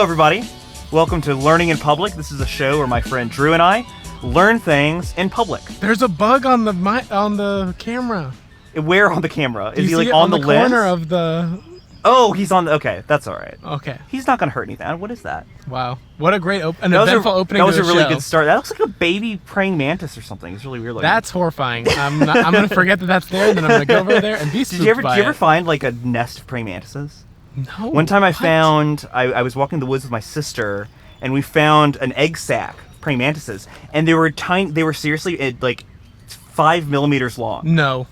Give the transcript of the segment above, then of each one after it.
everybody. Welcome to Learning in Public. This is a show where my friend Drew and I learn things in public. There's a bug on the camera. Where on the camera? Is he like on the lens? corner of the... Oh, he's on the... Okay, that's all right. Okay. He's not going to hurt anything. What is that? Wow. What a great eventful opening That was to a the really show. good start. That looks like a baby praying mantis or something. It's really weird looking. That's horrifying. I'm going to forget that that's there, and then I'm going to go over there and be spooked Did you ever it. find like a nest of praying mantises? No. One time I was walking in the woods with my sister, and we found an egg sack of praying mantises, and they were tiny. They were seriously like 5 millimeters long. No.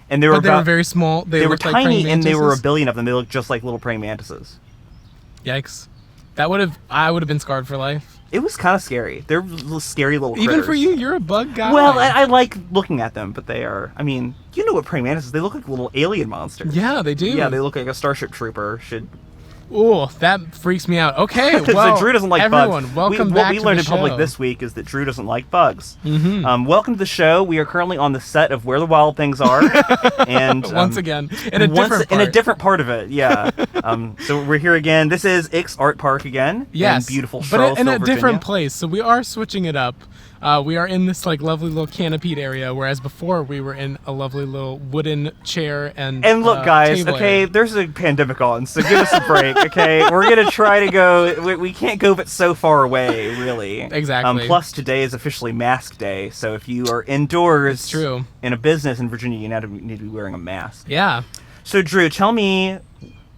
And they were very small. They were tiny, like and they were a mantises? billion of them. They looked just like little praying mantises. Yikes. I would have been scarred for life. It was kind of scary. They're little scary little Even critters. for you, you're a bug guy. Well, I like looking at them, but they are... I mean, you know what praying mantises... They look like little alien monsters. Yeah, they do. Yeah, they look like a Starship Trooper should... Ooh, that freaks me out. Okay, well, so Drew doesn't like everyone, bugs. welcome What back we to learned the in public show. this week is that Drew doesn't like bugs. Mm-hmm. Welcome to the show. We are currently on the set of Where the Wild Things Are. And Once again, in a different part of it, yeah. So we're here again. This is Ix Art Park again. Yes, in beautiful but Charlottesville, in a different Virginia. place. So we are switching it up. We are in this like lovely little canopied area, whereas before we were in a lovely little wooden chair and look, guys, table okay, area. there's a pandemic on, so give us a break, okay? We're gonna try to go. We can't go but so far away, really. Exactly. Plus, today is officially Mask Day, so if you are indoors, It's true. in a business in Virginia, you need to be wearing a mask. Yeah. So, Drew, tell me.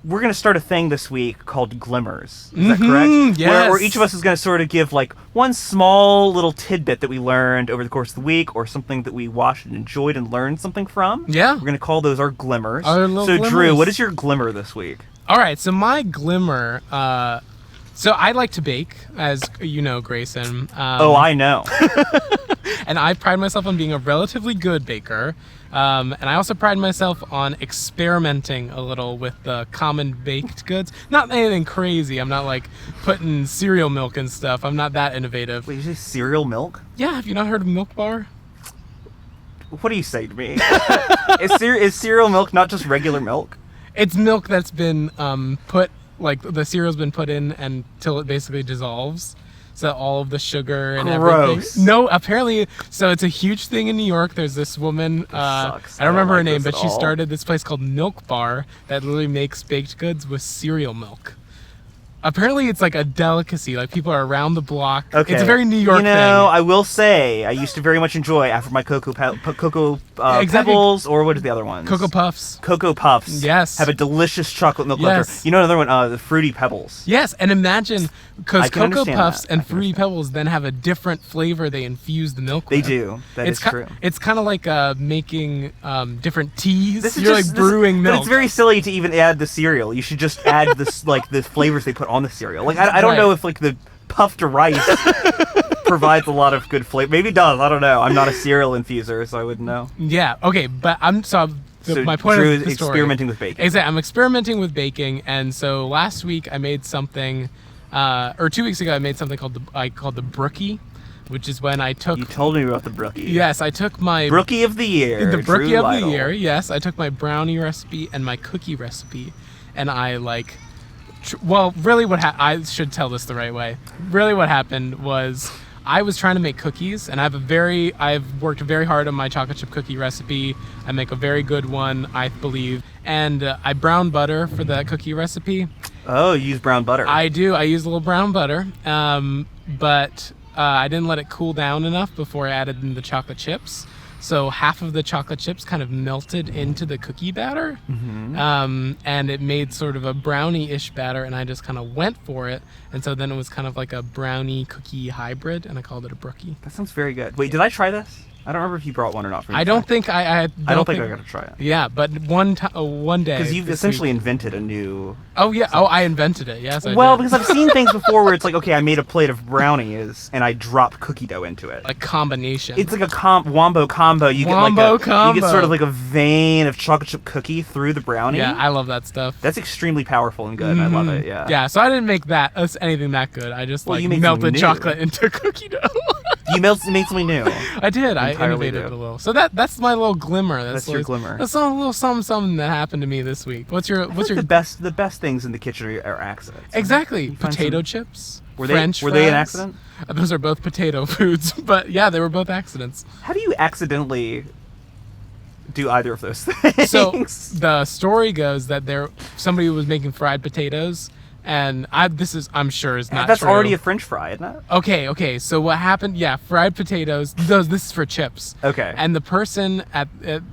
We're going to start a thing this week called Glimmers. Is that correct? Yes. Where each of us is going to sort of give like one small little tidbit that we learned over the course of the week, or something that we watched and enjoyed and learned something from. Yeah. We're going to call those our Glimmers. Our little so, glimmers. Drew, what is your Glimmer this week? All right. So my glimmer. So I like to bake, as you know, Grayson. I know. And I pride myself on being a relatively good baker. And I also pride myself on experimenting a little with the common baked goods. Not anything crazy. I'm not like putting cereal milk and stuff. I'm not that innovative. Wait, you say cereal milk? Yeah, have you not heard of Milk Bar? What do you say to me? Is cereal milk not just regular milk? It's milk that's been put, like the cereal's been put in until it basically dissolves. So all of the sugar and Gross. everything. No, apparently, so it's a huge thing in New York. There's this woman, sucks. I don't remember like her name, this but at she all. started this place called Milk Bar that literally makes baked goods with cereal milk. Apparently, it's like a delicacy. Like people are around the block. Okay. It's a very New York thing. I will say, I used to very much enjoy after my Cocoa Exactly. Pebbles, or what are the other ones? Cocoa Puffs. Cocoa Puffs. Yes. Have a delicious chocolate milk Yes. flavor. You know another one, the Fruity Pebbles. Yes, and imagine, because I can Cocoa understand Puffs that. I and can Fruity understand. Pebbles then have a different flavor they infuse the milk They with. do. That is true. It's kind of like making different teas. This is You're just, like brewing milk. But it's very silly to even add the cereal. You should just add this, like the flavors they put on the cereal. Like I don't Right. know if like the puffed rice provides a lot of good flavor. Maybe it does. I don't know. I'm not a cereal infuser, so I wouldn't know. Yeah, okay, but my point Drew of is the story. experimenting with baking. Exactly, I'm experimenting with baking, and so last week I made something, or 2 weeks ago I made something called the brookie, which is when I took. You told me about the brookie. Yes, I took my Brookie of the year. the brookie Drew of Lytle. the year. Yes, I took my brownie recipe and my cookie recipe, and I like. Well, really, I should tell this the right way. Really, what happened was I was trying to make cookies, and I've worked very hard on my chocolate chip cookie recipe. I make a very good one, I believe, and I brown butter for that cookie recipe. Oh, you use brown butter. I do. I use a little brown butter, but I didn't let it cool down enough before I added in the chocolate chips. So half of the chocolate chips kind of melted into the cookie batter, and it made sort of a brownie-ish batter, and I just kind of went for it. And so then it was kind of like a brownie cookie hybrid, and I called it a brookie. That sounds very good. Wait, did I try this? I don't remember if you brought one or not. For me I to don't try. think I don't think I got to try it. Yeah, but one day. Because you've this essentially week- invented a new... Oh yeah. Oh, I invented it. Yes. I Well, did. because I've seen things before where it's like, okay, I made a plate of brownies and I drop cookie dough into it. a combination. It's like a wombo combo. You Wombo get combo. You get sort of like a vein of chocolate chip cookie through the brownie. Yeah, I love that stuff. That's extremely powerful and good. And I love it. Yeah. Yeah, so I didn't make anything that good. I just Well, you made melted something new. chocolate into cookie dough. You made something new. I did. I Entirely innovated new. a little. So that's my little glimmer. That's your glimmer. That's a little something that happened to me this week. What's your The best things in the kitchen are accidents. exactly? find Potato some- chips. Were French they an fries. accident? Those are both potato foods, but yeah, they were both accidents. How do you accidentally do either of those things? So the story goes that somebody was making fried potatoes, and I'm sure is not that's true. already a French fry, isn't it? Okay. So what happened? Yeah, fried potatoes. This is for chips. Okay. And the person that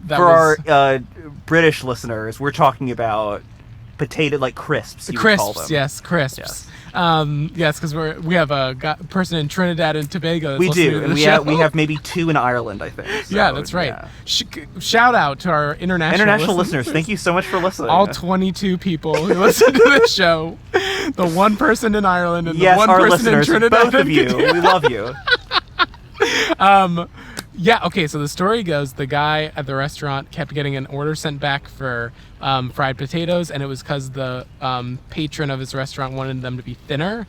For was our British listeners, we're talking about potato like crisps. You would call them. crisps. Yes, crisps. Yes. Yes, because we have a person in Trinidad and Tobago. That's We listening do, to and the we show. have maybe 2 in Ireland, I think. So, yeah, that's right. yeah. Shout out to our international listeners. Thank you so much for listening. All 22 people who listen to this show. The one person in Ireland and yes, the one our person listeners, in Trinidad. both of you. We love you. Yeah, okay, so the story goes the guy at the restaurant kept getting an order sent back for fried potatoes, and it was because the patron of his restaurant wanted them to be thinner.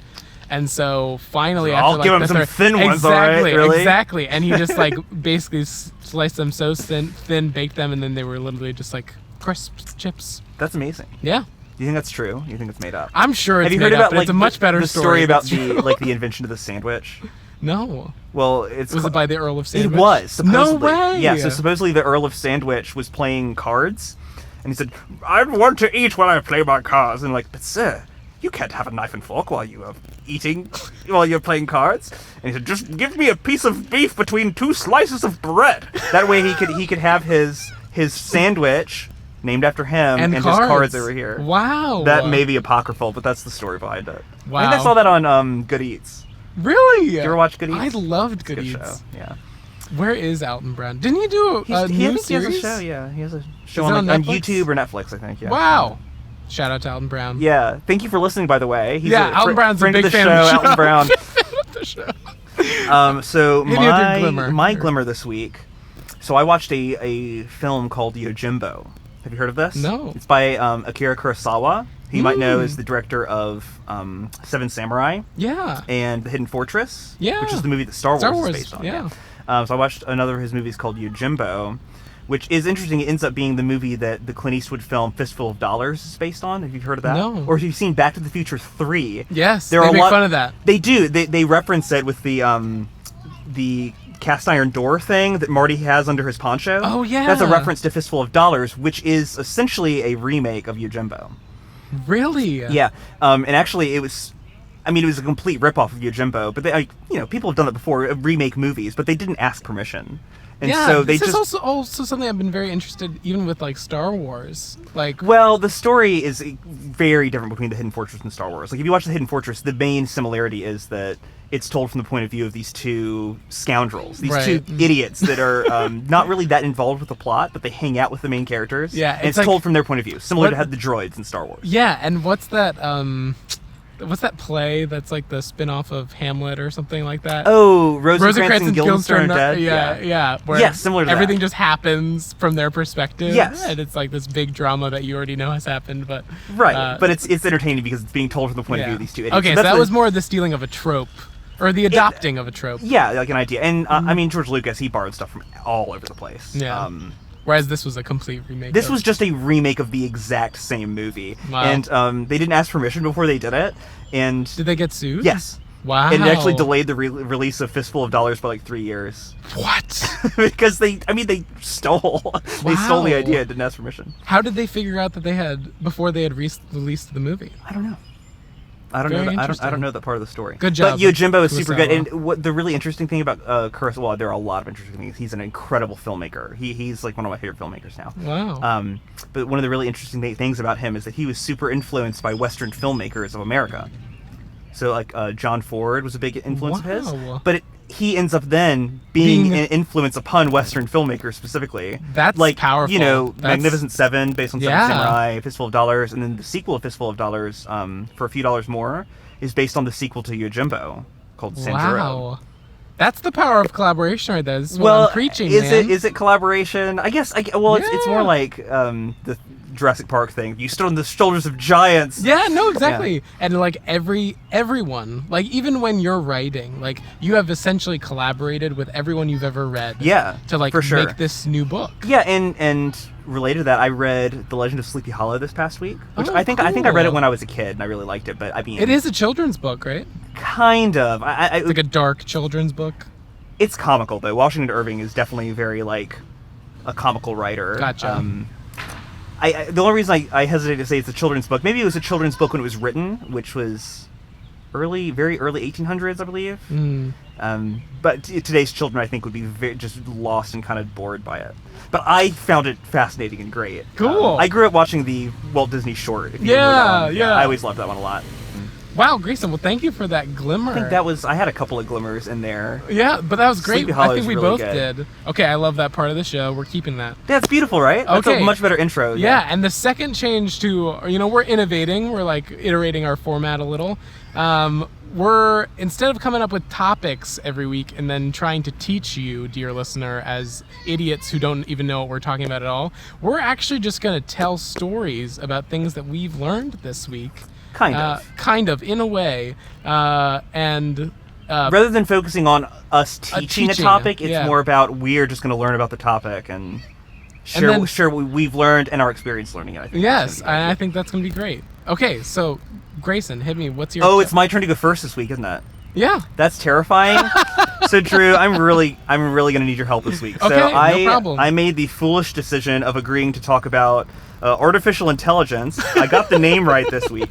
And so finally, I'll after give him the some third- thin ones, all right, exactly, really? exactly. And he just basically sliced them so thin, baked them, and then they were literally just like crisp chips. That's amazing. Yeah, Do you think that's true? You think it's made up? I'm sure it's Have you made heard up, about but like it's a much better the story about that's the true. the invention of the sandwich? No, Well, it's was it by the Earl of Sandwich? It was supposedly. No way. Yeah, so supposedly the Earl of Sandwich was playing cards, and he said, "I want to eat when I play my cards." And like, but sir, you can't have a knife and fork while you are eating, while you're playing cards. And he said, "Just give me a piece of beef between 2 slices of bread." That way he could have his sandwich named after him and his cards over here. Wow. That may be apocryphal, but that's the story behind it. Wow. I think I saw that on Good Eats. Really? Did you ever watch Good Eats? I loved Good Good Eats. show. Yeah. Where is Alton Brown? Didn't he do a I new think series? he has a show, yeah. He has a show Is it on on Netflix? Netflix? YouTube or Netflix, I think, yeah. Wow. Shout out to Alton Brown. Yeah. Thank you for listening, by the way. He's Yeah, Alton Brown's a friend big of the fan show, of the show. Alton Brown. The show. So Any other glimmer? my glimmer this week. So I watched a film called Yojimbo. Have you heard of this? No. It's by Akira Kurosawa. Who you might know as the director of Seven Samurai Yeah. and The Hidden Fortress. Yeah. Which is the movie that Star Star Wars Wars, is based on. yeah. So I watched another of his movies called Yojimbo, which is interesting. It ends up being the movie that the Clint Eastwood film Fistful of Dollars is based on. Have you heard of that? No. Or have you seen Back to the Future 3? Yes. There they are a make lot- fun of that. They do. They reference it with the cast iron door thing that Marty has under his poncho. Oh, yeah. That's a reference to Fistful of Dollars, which is essentially a remake of Yojimbo. Really? Yeah. And actually it was a complete ripoff of Yojimbo, but they, people have done it before, remake movies, but they didn't ask permission. And yeah, so they this just is also something I've been very interested, even with like Star Wars. Like, Well, the story is very different between The Hidden Fortress and Star Wars. Like, if you watch The Hidden Fortress, the main similarity is that it's told from the point of view of these 2 scoundrels, these Right. 2 idiots that are not really that involved with the plot, but they hang out with the main characters. Yeah, and it's like- told from their point of view, similar to What- the droids in Star Wars. yeah, and what's that play that's like the spin-off of Hamlet or something like that? Oh, Rosencrantz and Guildenstern are dead. Yeah. Where Yeah, similar to everything that. just happens from their perspective. Yes. And it's like this big drama that you already know has happened, but Right, but it's entertaining because it's being told from the point of view yeah. of these 2 idiots. Okay, so that's that the- was more the stealing of a trope, or the adopting of a trope. Yeah, like an idea. And I mean, George Lucas, he borrowed stuff from all over the place. Yeah. Whereas this was a complete remake. This of- was just a remake of the exact same movie. Wow. And they didn't ask permission before they did it. And Did they get sued? yes. Wow. And it actually delayed the release of Fistful of Dollars by like 3 years. What? Because they stole. They stole the Wow. idea and didn't ask permission. How did they figure out that they had before they had released the movie? I don't know. I don't Very know. I interesting. don't know that part of the story. Good job, But Yojimbo is super good. Kurosawa. And what the really interesting thing about Kurosawa, well, there are a lot of interesting things. He's an incredible filmmaker. He's like one of my favorite filmmakers now. Wow. But one of the really interesting things about him is that he was super influenced by Western filmmakers of America. So like John Ford was a big influence of his. Wow. But he ends up then being an influence upon Western filmmakers specifically. That's like, powerful. You know, That's- Magnificent Seven based on Yeah. Seven Samurai, Fistful of Dollars, and then the sequel of Fistful of Dollars, for a few dollars more, is based on the sequel to Yojimbo called Sanjuro. Wow. That's the power of collaboration right there. This is what Well, I'm preaching, is man. it collaboration? I guess. It's more Yeah. like the Jurassic Park thing. You stood on the shoulders of giants. Yeah, no, exactly. Yeah. And like everyone, like even when you're writing, like you have essentially collaborated with everyone you've ever read. Yeah, to like for sure. make this new book. Yeah, and related to that, I read The Legend of Sleepy Hollow this past week, which I think cool. I think I read it when I was a kid and I really liked it. But I mean, it is a children's book, right? Kind of. It's like a dark children's book. It's comical though. Washington Irving is definitely very like a comical writer. Gotcha. The only reason I hesitate to say it's a children's book, maybe it was a children's book when it was written, which was very early 1800s, I believe. But today's children, I think, would be just lost and kind of bored by it. But I found it fascinating and great. Cool. I grew up watching the Walt Disney short. If you yeah. I always loved that one a lot. Wow, Grayson, well, thank you for that glimmer. I think I had a couple of glimmers in there. Yeah, but that was great. Sleepy Hollow I think we really both good. did. Okay, I love that part of the show. We're keeping that. Yeah, it's beautiful, right? That's a much better intro. Yeah, and the second change to, we're innovating. We're like iterating our format a little. We're, instead of coming up with topics every week and then trying to teach you, dear listener, as idiots who don't even know what we're talking about at all, we're actually just going to tell stories about things that we've learned this week. Kind of, in a way. And rather than focusing on us teaching a topic, it's more about we're just going to learn about the topic and share what we've learned and our experience learning it. I think I think that's going to be great. Okay, so Grayson, hit me. What's your... Oh, it's my turn to go first this week, isn't it? Yeah. That's terrifying. So, Drew, I'm really going to need your help this week. Okay, so no problem. I made the foolish decision of agreeing to talk about artificial intelligence. I got the name right this week.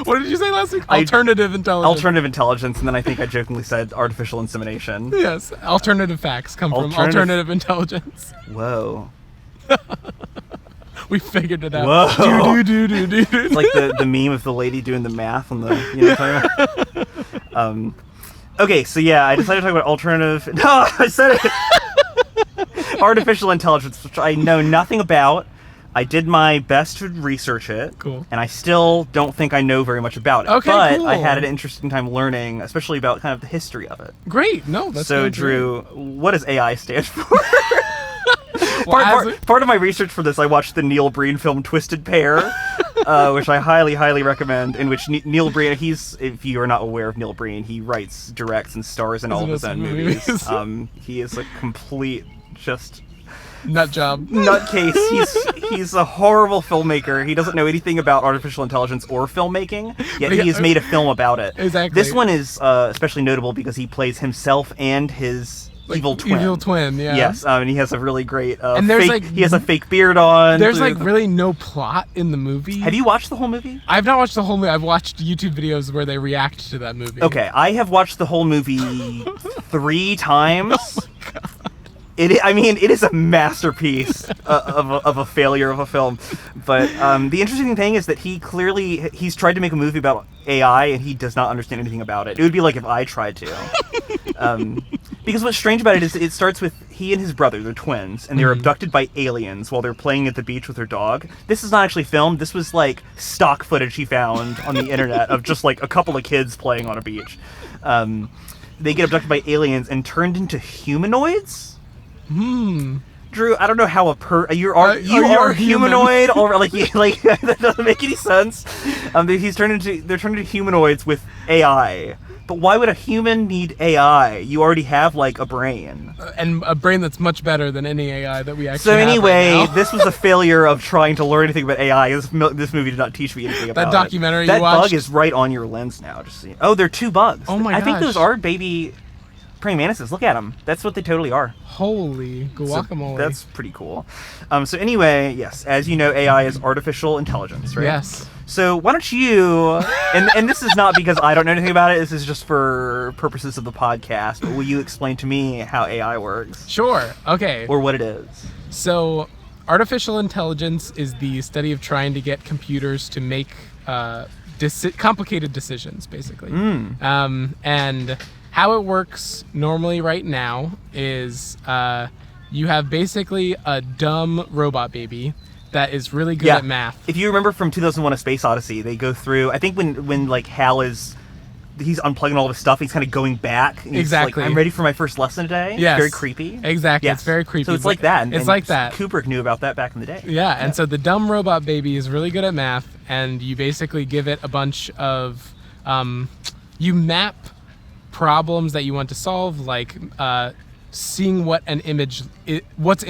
What did you say last week? Alternative intelligence. Alternative intelligence, and then I think I jokingly said artificial insemination. Yes, alternative facts come from alternative intelligence. Whoa. We figured it out. Whoa. Do. It's like the meme of the lady doing the math on the... You know what I'm talking about? Okay, so yeah, I decided to talk about alternative... No, I said it! Artificial intelligence, which I know nothing about. I did my best to research it. Cool. And I still don't think I know very much about it. Okay, but cool. I had an interesting time learning, especially about kind of the history of it. Great. No, that's so, Drew, what does AI stand for? Part of my research for this, I watched the Neil Breen film Twisted Pair, which I highly recommend, in which Neil Breen, if you are not aware of Neil Breen, he writes, directs, and stars in all of his own movies. He is a complete, just... nut job. Nutcase. He's a horrible filmmaker. He doesn't know anything about artificial intelligence or filmmaking, yet he has made a film about it. Exactly. This one is especially notable because he plays himself and his... evil twin, yeah. Yes, and he has a really great. And there's he has a fake beard on. There's like really no plot in the movie. Have you watched the whole movie? I've not watched the whole movie. I've watched YouTube videos where they react to that movie. Okay, I have watched the whole movie 3 times. Oh my god. It is a masterpiece of a failure of a film. But the interesting thing is that he's tried to make a movie about AI and he does not understand anything about it. It would be like if I tried to. Because what's strange about it is it starts with he and his brother, they're twins, and they're abducted by aliens while they're playing at the beach with their dog. This is not actually filmed. This was like stock footage he found on the internet of just like a couple of kids playing on a beach. They get abducted by aliens and turned into humanoids? Drew, I don't know how you are humanoid or like that doesn't make any sense. They're turned into humanoids with AI. But why would a human need AI? You already have like a brain. And a brain that's much better than any AI that we actually So anyway, have right now. This was a failure of trying to learn anything about AI. This movie did not teach me anything about that documentary it. you watched? That bug is right on your lens now. Just so you know. Oh, there are 2 bugs. Oh my gosh. I think those are baby praying mantises. Look at them. That's what they totally are. Holy guacamole. So that's pretty cool. So anyway, yes, as you know, AI is artificial intelligence, right? Yes. So why don't you, and this is not because I don't know anything about it, this is just for purposes of the podcast, but will you explain to me how AI works? Sure. Okay. Or what it is? So artificial intelligence is the study of trying to get computers to make complicated decisions, basically. And how it works normally right now is you have basically a dumb robot baby that is really good at math. If you remember from 2001: A Space Odyssey, they go through, I think when like Hal is he's unplugging all of his stuff. He's kind of going back. And he's Exactly. like, I'm ready for my first lesson today. Yes. Very creepy. Exactly. Yes. It's very creepy. So it's like that. It's like that. Kubrick knew about that back in the day. Yeah, and so the dumb robot baby is really good at math, and you basically give it a bunch of, you map problems that you want to solve, like seeing what's in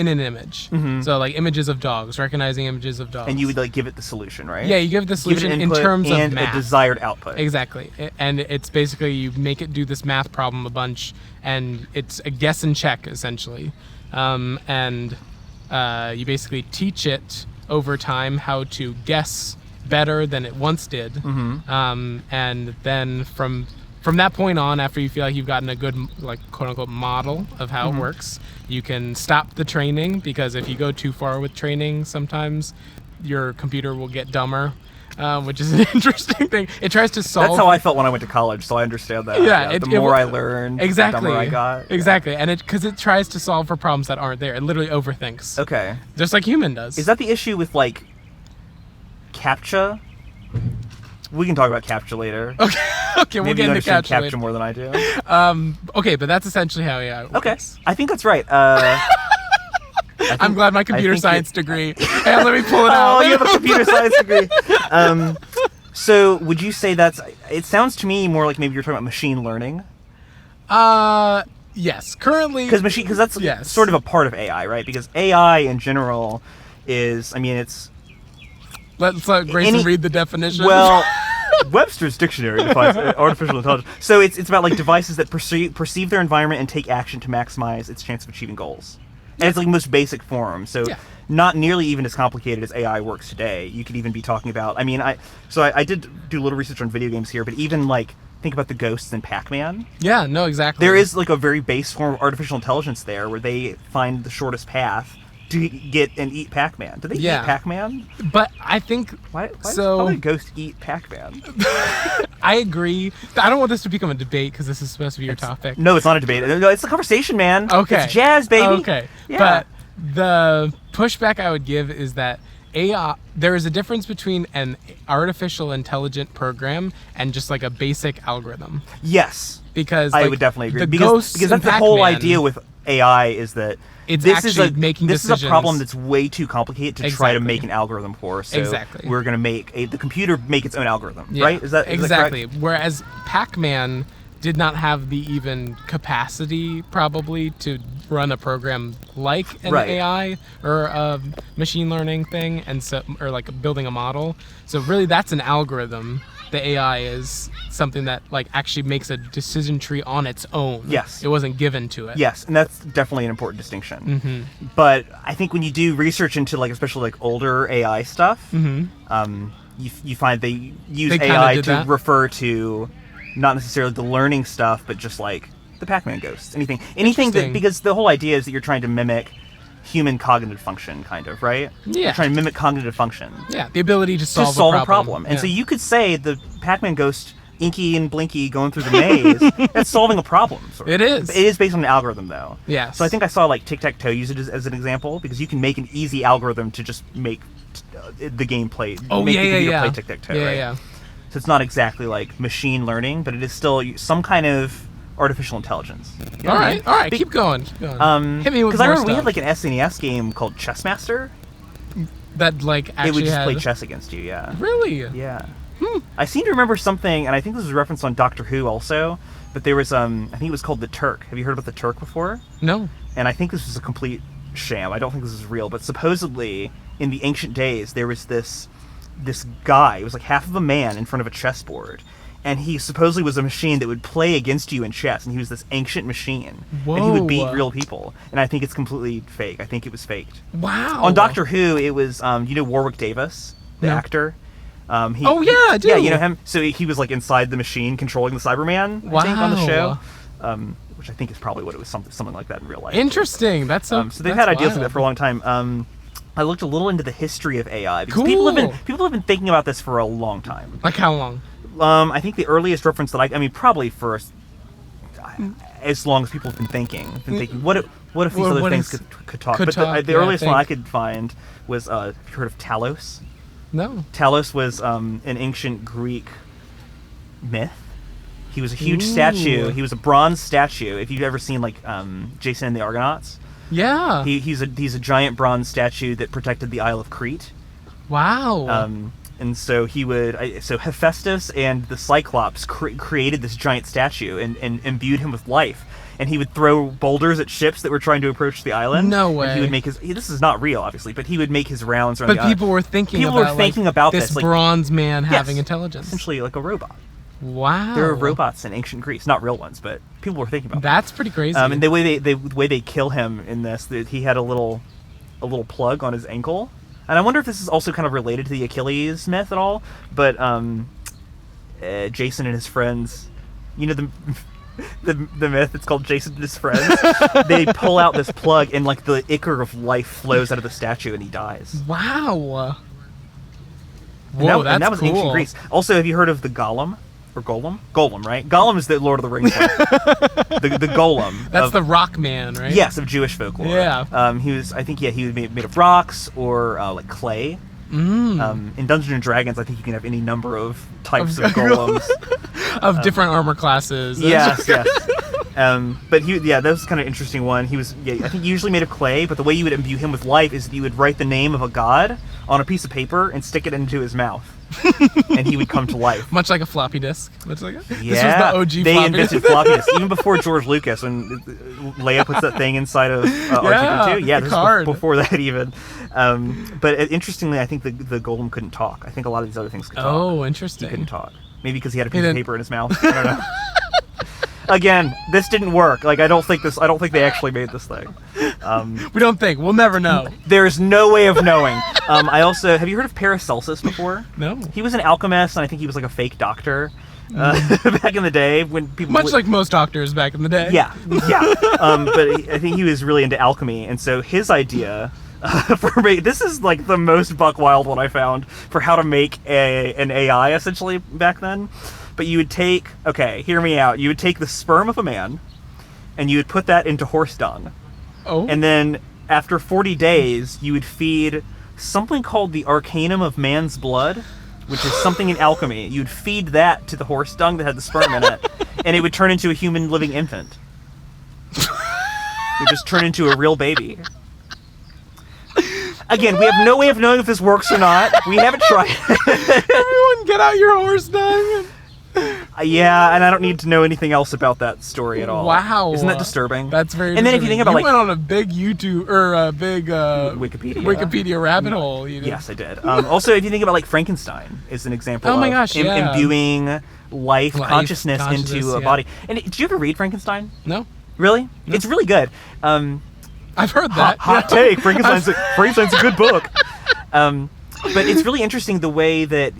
an image. So like images of dogs, recognizing images of dogs. And you would like give it the solution, right? Yeah, you give it the solution in input terms of and math. a desired output. Exactly. And it's basically you make it do this math problem a bunch, and it's a guess and check essentially. And you basically teach it over time how to guess better than it once did. And then from that point on, after you feel like you've gotten a good, like, quote unquote model of how it works, you can stop the training, because if you go too far with training, sometimes your computer will get dumber, which is an interesting thing. It tries to solve. That's how I felt when I went to college, so I understand that. Yeah, the more I learned, exactly, the dumber I got. Exactly, and because it tries to solve for problems that aren't there. It literally overthinks. Okay. Just like human does. Is that the issue with, like, CAPTCHA? We can talk about CAPTCHA later. Okay, we'll Maybe get you into understand CAPTCHA CAPTCHA later. more than I do. Okay, but that's essentially how AI works. Okay, I think that's right. I'm glad my computer think science degree. Hey, let me pull it out. Oh, you have a computer science degree. So would you say that's? It sounds to me more like maybe you're talking about machine learning. Yes. Currently, Because that's yes. sort of a part of AI, right? Because AI in general is, I mean, it's let's let Grayson read the definition. well. Webster's dictionary defines artificial intelligence. So it's about like devices that perceive their environment and take action to maximize its chance of achieving goals. And it's like most basic form. So not nearly even as complicated as AI works today. You could even be talking about. I mean, I did do a little research on video games here, but even like think about the ghosts in Pac-Man. Yeah. No. Exactly. There is like a very base form of artificial intelligence there, where they find the shortest path to get and eat Pac-Man. Do they eat Pac-Man? But I think Why so. would a ghost eat Pac-Man? I agree. I don't want this to become a debate, because this is supposed to be your topic. No, it's not a debate. No, it's a conversation, man. Okay. It's jazz, baby. Okay. Yeah. But the pushback I would give is that AI, there is a difference between an artificial intelligent program and just like a basic algorithm. Yes. Because I like, would definitely agree. the Because ghosts in that's the whole Pac-Man, idea with AI is that it's this actually is making this decisions. is a problem that's way too complicated to try to Exactly. make an algorithm for. So Exactly. we're going to make the computer make its own algorithm, Yeah, right? Is that exactly? correct? Whereas Pac-Man did not have the even capacity probably to run a program like an Right. AI or a machine learning thing, and so or like building a model. So really, that's an algorithm. The AI is something that like actually makes a decision tree on its own. Yes. It wasn't given to it. Yes, and that's definitely an important distinction. Mm-hmm. But I think when you do research into like especially like older AI stuff, you find they use They kinda AI did to that. refer to not necessarily the learning stuff, but just like the Pac-Man ghosts, anything that, Interesting. because the whole idea is that you're trying to mimic human cognitive function, kind of, right? Yeah. You're trying to mimic cognitive function Yeah, the ability to solve, a problem. And Yeah. so you could say the Pac-Man ghost, Inky and Blinky going through the maze, that's solving a problem. Sort of. It is. It is based on an algorithm, though. Yes. So I think I saw like Tic-Tac-Toe use it as an example, because you can make an easy algorithm to just make the game play. Oh, make yeah, the yeah, computer yeah. play Tic-Tac-Toe, Yeah, right? yeah. So it's not exactly like machine learning, but it is still some kind of artificial intelligence. You know All what I right, mean? all right, keep going. Hit me with Because more I remember stuff. we had like an SNES game called Chessmaster. that like actually It would just had... play chess against you, yeah. Really? Yeah. I seem to remember something, and I think this was referenced on Doctor Who also, but there was, I think it was called The Turk. Have you heard about The Turk before? No. And I think this was a complete sham. I don't think this is real, but supposedly, in the ancient days, there was this guy, it was like half of a man in front of a chessboard, and he supposedly was a machine that would play against you in chess, and he was this ancient machine. And he would beat Whoa. real people. And I think it's completely fake. I think it was faked. Wow. On Doctor Who, it was, you know Warwick Davis, the No. actor? Oh, yeah, I do. Yeah, you know him? So he was like inside the machine controlling the Cyberman, I think, on the show. Which I think is probably what it was, something like that in real life. Interesting. That's so. So they've had ideas like that for a long time. I looked a little into the history of AI because Cool. people have been thinking about this for a long time. Like how long? I think the earliest reference that I mean, probably for as long as people have been thinking, what if these Well, other what things is- could talk? could But talk, the yeah, I earliest one I think. could find was, have you heard of Talos? No. Talos was an ancient Greek myth. He was a huge statue. He was a bronze statue. If you've ever seen like Jason and the Argonauts, Yeah. he's a giant bronze statue that protected the Isle of Crete. Wow. And so so Hephaestus and the Cyclops created this giant statue and imbued him with life. And he would throw boulders at ships that were trying to approach the island. No way. And he would make this is not real, obviously, but he would make his rounds around but the island. people were thinking about about this, this like, bronze man having yes, intelligence. essentially like a robot. Wow. There were robots in ancient Greece, not real ones, but people were thinking about That's pretty crazy. and the way they kill him in this, that he had a little plug on his ankle. And I wonder if this is also kind of related to the Achilles myth at all. But Jason and his friends, you know the myth. It's called Jason and his friends. They pull out this plug, and like the ichor of life flows out of the statue, and he dies. Wow. And Whoa, that was cool. ancient Greece. Also, have you heard of the Golem? Or Golem? Golem, right? Golem is the Lord of the Rings one. the Golem. That's the rock man, right? Yes, of Jewish folklore. Yeah. He was made of rocks or like clay. In Dungeons and Dragons, I think you can have any number of types of golems. Of different armor classes. Yes. But that was kind of an interesting one. He was, I think usually made of clay, but the way you would imbue him with life is that you would write the name of a god on a piece of paper and stick it into his mouth. And he would come to life. Much like a floppy disk. This was the Yeah, OG they floppy invented floppy disks even before George Lucas, when Leia puts that thing inside of R2-D2. Yeah, this is before that even. But interestingly, I think the golem couldn't talk. I think a lot of these other things could talk. Oh, interesting. He couldn't talk. Maybe because he had a piece of paper in his mouth. I don't know. Again, this didn't work. Like, I don't think they actually made this thing. We don't think. We'll never know. There's no way of knowing. Have you heard of Paracelsus before? No. He was an alchemist, and I think he was like a fake doctor back in the day when people. Much like most doctors back in the day. Yeah. But I think he was really into alchemy, and so his idea. For me, this is like the most buck wild one I found for how to make an AI essentially back then. But you would hear me out. You would take the sperm of a man, and you would put that into horse dung. Oh. And then after 40 days, you would feed something called the arcanum of man's blood, which is something in alchemy. You'd feed that to the horse dung that had the sperm in it, and it would turn into a human living infant. It would just turn into a real baby. Again, we have no way of knowing if this works or not. We haven't tried. Everyone get out your horse dung. Yeah, and I don't need to know anything else about that story at all. Wow. Isn't that disturbing? That's very And then if you think about went on a big YouTube, or a big Wikipedia rabbit hole. You know? Yes, I did. Also, if you think about like Frankenstein is an example my of gosh, yeah. imbuing life consciousness into a body. And did you ever read Frankenstein? No. Really? No. It's really good. I've heard that. Hot take. Frankenstein's a good book. But it's really interesting the way that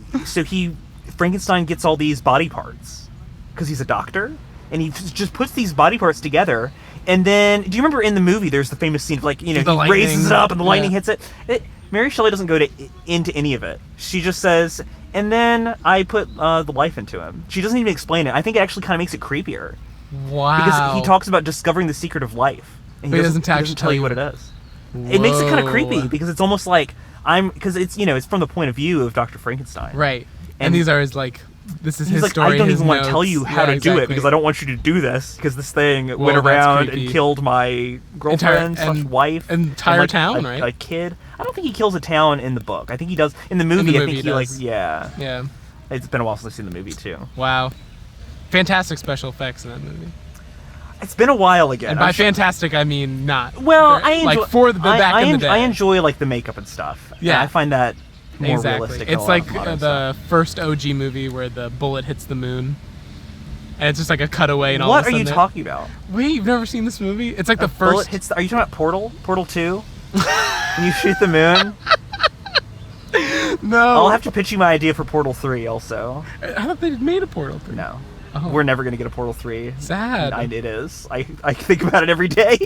Frankenstein gets all these body parts because he's a doctor, and he just puts these body parts together. And then, do you remember in the movie there's the famous scene of like, he raises it up and the lightning hits it? Mary Shelley doesn't go into any of it. She just says, and then I put the life into him. She doesn't even explain it. I think it actually kind of makes it creepier. Wow. Because he talks about discovering the secret of life. And he doesn't tell you what it is. Whoa. It makes it kind of creepy because it's almost like because it's from the point of view of Dr. Frankenstein. Right. And these are this is his like, story. I don't his even want to tell you how to do it because I don't want you to do this because this thing went around and killed my girlfriend, wife, entire town, right? A kid. I don't think he kills a town in the book. I think he does in the movie. I think he does. Yeah. It's been a while since I've seen the movie too. Wow, fantastic special effects in that movie. It's been a while again. And by fantastic, I mean not. Well, I enjoy back in the day. I enjoy like the makeup and stuff. Yeah, and I find that more realistic. It's like the first OG movie where the bullet hits the moon, and it's just like a cutaway. And all of a sudden what are you talking about? Wait, you've never seen this movie? It's like the first. Bullet hits. Are you talking about Portal 2? When you shoot the moon. No. I'll have to pitch you my idea for Portal 3 also. I thought they made a Portal 3. No. Oh. We're never going to get a Portal 3. Sad. It is. I think about it every day.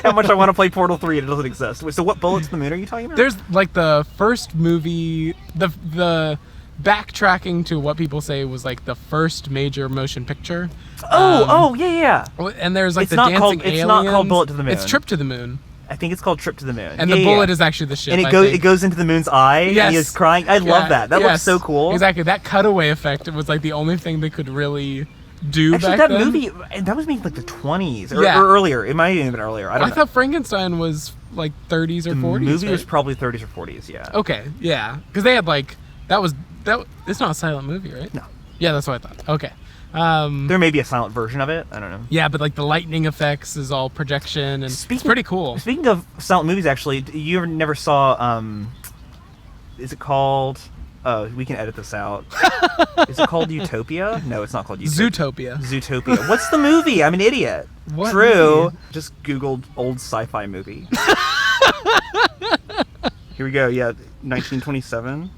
How much I want to play Portal 3 and it doesn't exist. So what Bullet to the Moon are you talking about? There's like the first movie, the backtracking to what people say was like the first major motion picture. Yeah. And there's like it's the not dancing aliens. It's not called Bullet to the Moon. It's Trip to the Moon. I think it's called Trip to the Moon. And the bullet is actually the ship. And it goes into the moon's eye. Yes. And he is crying. I love that. That looks so cool. Exactly. That cutaway effect was like the only thing that could really do Actually, back that then? movie, that was made like the 20s or, Yeah. or earlier. It might have even been earlier. I don't I know. thought Frankenstein was like 30s or 40s. The movie right? was probably 30s or 40s, yeah. Okay, yeah, because they had like it's not a silent movie, right? No. Yeah, that's what I thought. Okay. There may be a silent version of it. I don't know. Yeah, but like the lightning effects is all projection, and it's pretty cool. Speaking of silent movies, actually, you never saw, is it called, we can edit this out. Is it called Utopia? No, it's not called Utopia. Zootopia. Zootopia. What's the movie? I'm an idiot. What True. movie? Just Googled old sci-fi movie. Here we go. Yeah, 1927.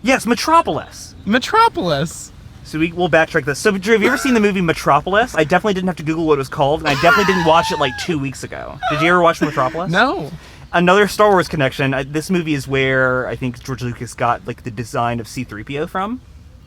Yes, Metropolis. Metropolis. So we'll backtrack this. So, Drew, have you ever seen the movie Metropolis? I definitely didn't have to Google what it was called, and I definitely didn't watch it like 2 weeks ago. Did you ever watch Metropolis? No. Another Star Wars connection. This movie is where I think George Lucas got like the design of C-3PO from,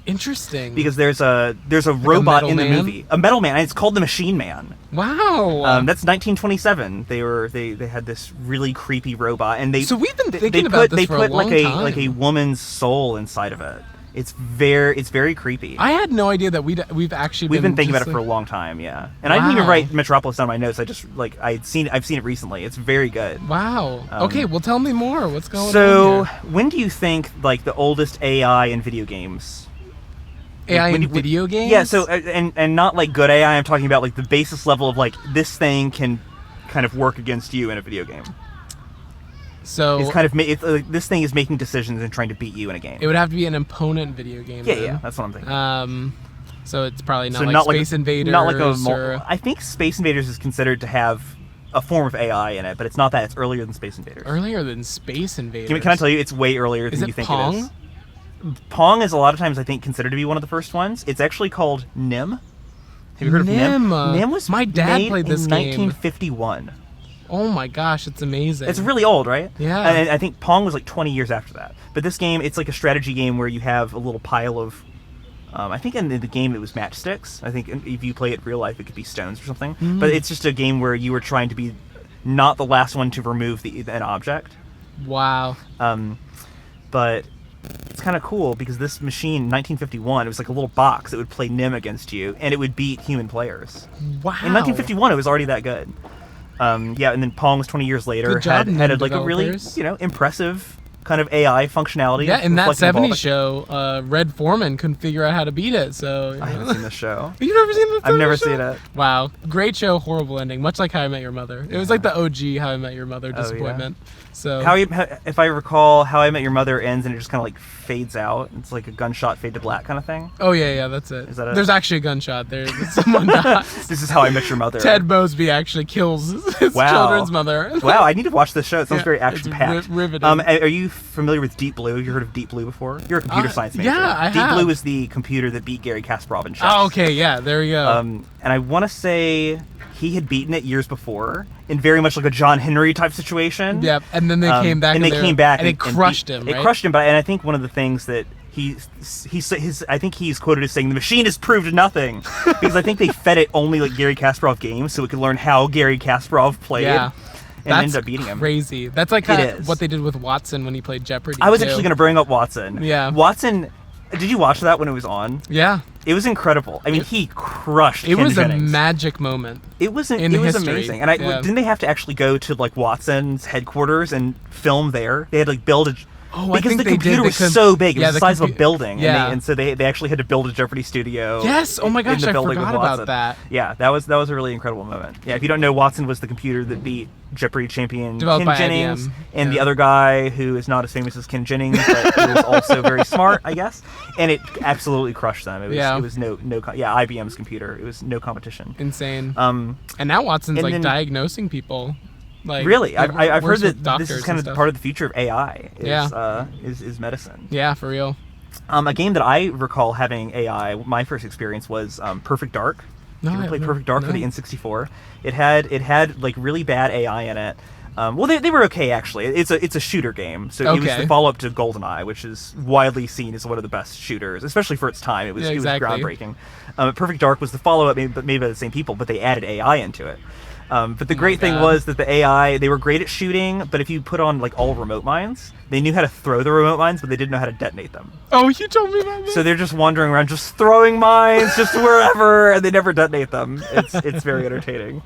Interesting. because there's a robot metal in the man? movie, a metal man, and it's called the Machine Man. Wow. That's 1927. They had this really creepy robot, and So we've been thinking about this for a long time. like a woman's soul inside of it. It's very creepy. I had no idea that we've actually We've been thinking about just it for a like- long time, yeah. And I didn't even Wow. write Metropolis down my notes. I just I've seen it recently. It's very good. Wow. Okay, well tell me more. What's going on So, here? when do you think like the oldest AI in video games? AI when in you- video games? Yeah. So and not like good AI. I'm talking about like the basis level of like this thing can kind of work against you in a video game. So It's kind of this thing is making decisions and trying to beat you in a game. it would have to be an opponent video game. Yeah, then. yeah, that's what I'm thinking. So it's probably not So like Space Invaders. Not like or... I think Space Invaders is considered to have a form of AI in it, but it's not that. It's earlier than Space Invaders. Earlier than Space Invaders. Can I tell you, it's way earlier Is than it you think Pong? it is. Pong is a lot of times, I think, considered to be one of the first ones. It's actually called Nim. Have you heard of Nim? Nim was My dad made played this in game. 1951. Oh my gosh, it's amazing. It's really old, right? Yeah. And I think Pong was like 20 years after that. But this game, it's like a strategy game where you have a little pile of... I think in the game it was matchsticks. I think if you play it real life, it could be stones or something. But it's just a game where you were trying to be not the last one to remove an object. Wow. But it's kind of cool because this machine, 1951, it was like a little box that would play Nim against you, and it would beat human players. Wow. In 1951, it was already that good. Yeah, and then Pong was 20 years later. Good job, had Nim like a really, developers. Impressive kind of AI functionality. Yeah, in that reflecting of all 70s show, Red Foreman couldn't figure out how to beat it, so... I haven't seen this show. You've never seen the 70s I've never show? seen it. Wow. Great show, horrible ending. Much like How I Met Your Mother. It was like the OG How I Met Your Mother Oh, yeah. disappointment. So If I recall, How I Met Your Mother ends and it just kind of like fades out. It's like a gunshot fade to black kind of thing. Oh yeah, that's it. Is that it? There's actually a gunshot there. Someone dies. This is How I Met Your Mother. Ted Mosby actually kills his Wow. children's mother. Wow, I need to watch this show. It sounds Yeah, very it's action-packed. riveting. Are you familiar with Deep Blue? You heard of Deep Blue before? You're a computer science major. yeah, I Deep have. Blue is the computer that beat Gary Kasparov in chess. Oh, okay, yeah, there we go. And I want to say he had beaten it years before in very much like a John Henry type situation. Yep, and then they came back and they came back and it crushed him. It right? crushed him, but and I think one of the things that I think he's quoted as saying the machine has proved nothing because I think they fed it only like Gary Kasparov games so it could learn how Gary Kasparov played. Yeah. And That's ended up beating him. crazy. That's like It kinda is. what they did with Watson when he played Jeopardy. I was too. actually going to bring up Watson. Yeah. Watson, did you watch that when it was on? Yeah, It was incredible. I mean, he crushed. it Ken was Jennings. a magic moment. It was in it was history. amazing. And Yeah. didn't they have to actually go to like Watson's headquarters and film there? They had to like build a Oh, I because think the they did. computer They was couldn't- so big. It yeah, was the the size of a compu- building. yeah. And so they actually had to build a Jeopardy studio. Yes. Oh my gosh, in the I building with forgot about Watson. that. Yeah, that was a really incredible moment. Yeah, if you don't know, Watson was the computer that beat Jeopardy champion Developed Ken by Jennings, IBM. and the Yeah. other guy who is not as famous as Ken Jennings, but who was also very smart, I guess. And it absolutely crushed them. It was Yeah. it was IBM's computer. It was no competition. Insane. Um, And now Watson's and like then- diheard people. Like really, I've heard works with that this doctors is and kind of stuff. part of the future of AI. Yeah. Is medicine. Yeah, for real. A game that I recall having AI, my first experience was Perfect Dark. No, Did you I ever play don't- Perfect Dark for the no. N64? It had like really bad AI in it. Well, they were okay actually. It's a shooter game, so it was Okay. the follow up to GoldenEye, which is widely seen as one of the best shooters, especially for its time. It was Yeah, exactly. it was groundbreaking. Perfect Dark was the follow up, made by the same people, but they added AI into it. But the great thing was that the AI, they were great at shooting, but if you put on like all remote mines, they knew how to throw the remote mines, but they didn't know how to detonate them. Oh, you told me about this. So they're just wandering around, just throwing mines, just wherever, and they never detonate them. It's very entertaining.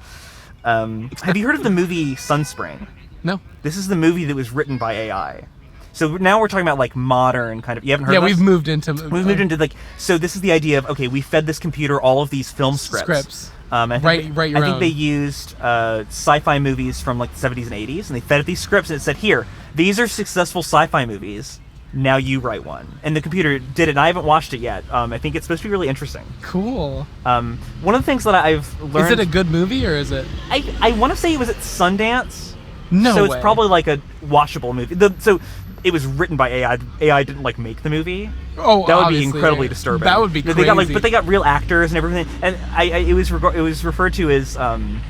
Have you heard of the movie Sunspring? No. This is the movie that was written by AI. So now we're talking about like modern kind of. You haven't heard? Yeah, of this? we've moved into like. So this is the idea of, okay, we fed this computer all of these film scripts. I think they used sci-fi movies from like the 70s and 80s, and they fed it these scripts, and it said, here, these are successful sci-fi movies. Now you write one. And the computer did it, and I haven't watched it yet. I think it's supposed to be really interesting. Cool. One of the things that I've learned... Is it a good movie, or is it... I want to say it was at Sundance. No So way. it's probably like a watchable movie. So it was written by AI. AI didn't like make the movie. Oh, that would be incredibly disturbing. That would be crazy. But they got real actors and everything. And it was referred to as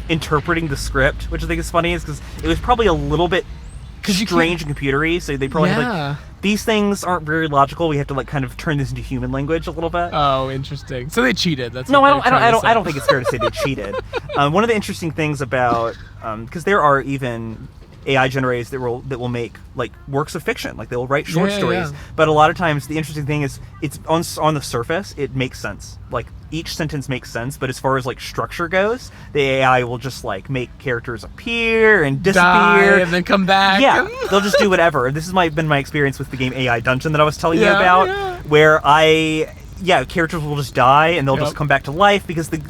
interpreting the script, which I think is funny, is because it was probably a little bit strange and computery. So they probably had like, these things aren't very logical. We have to like kind of turn this into human language a little bit. Oh, interesting. So they cheated. That's no, I don't think it's fair to say they cheated. One of the interesting things about because there are even AI generators that will make like works of fiction, like they'll write short stories. But a lot of times the interesting thing is it's on the surface it makes sense. Like each sentence makes sense, but as far as like structure goes, the AI will just like make characters appear and disappear, die and then come back. Yeah, they'll just do whatever. This has been my experience with the game AI Dungeon that I was telling you about, where characters will just die and they'll just come back to life because the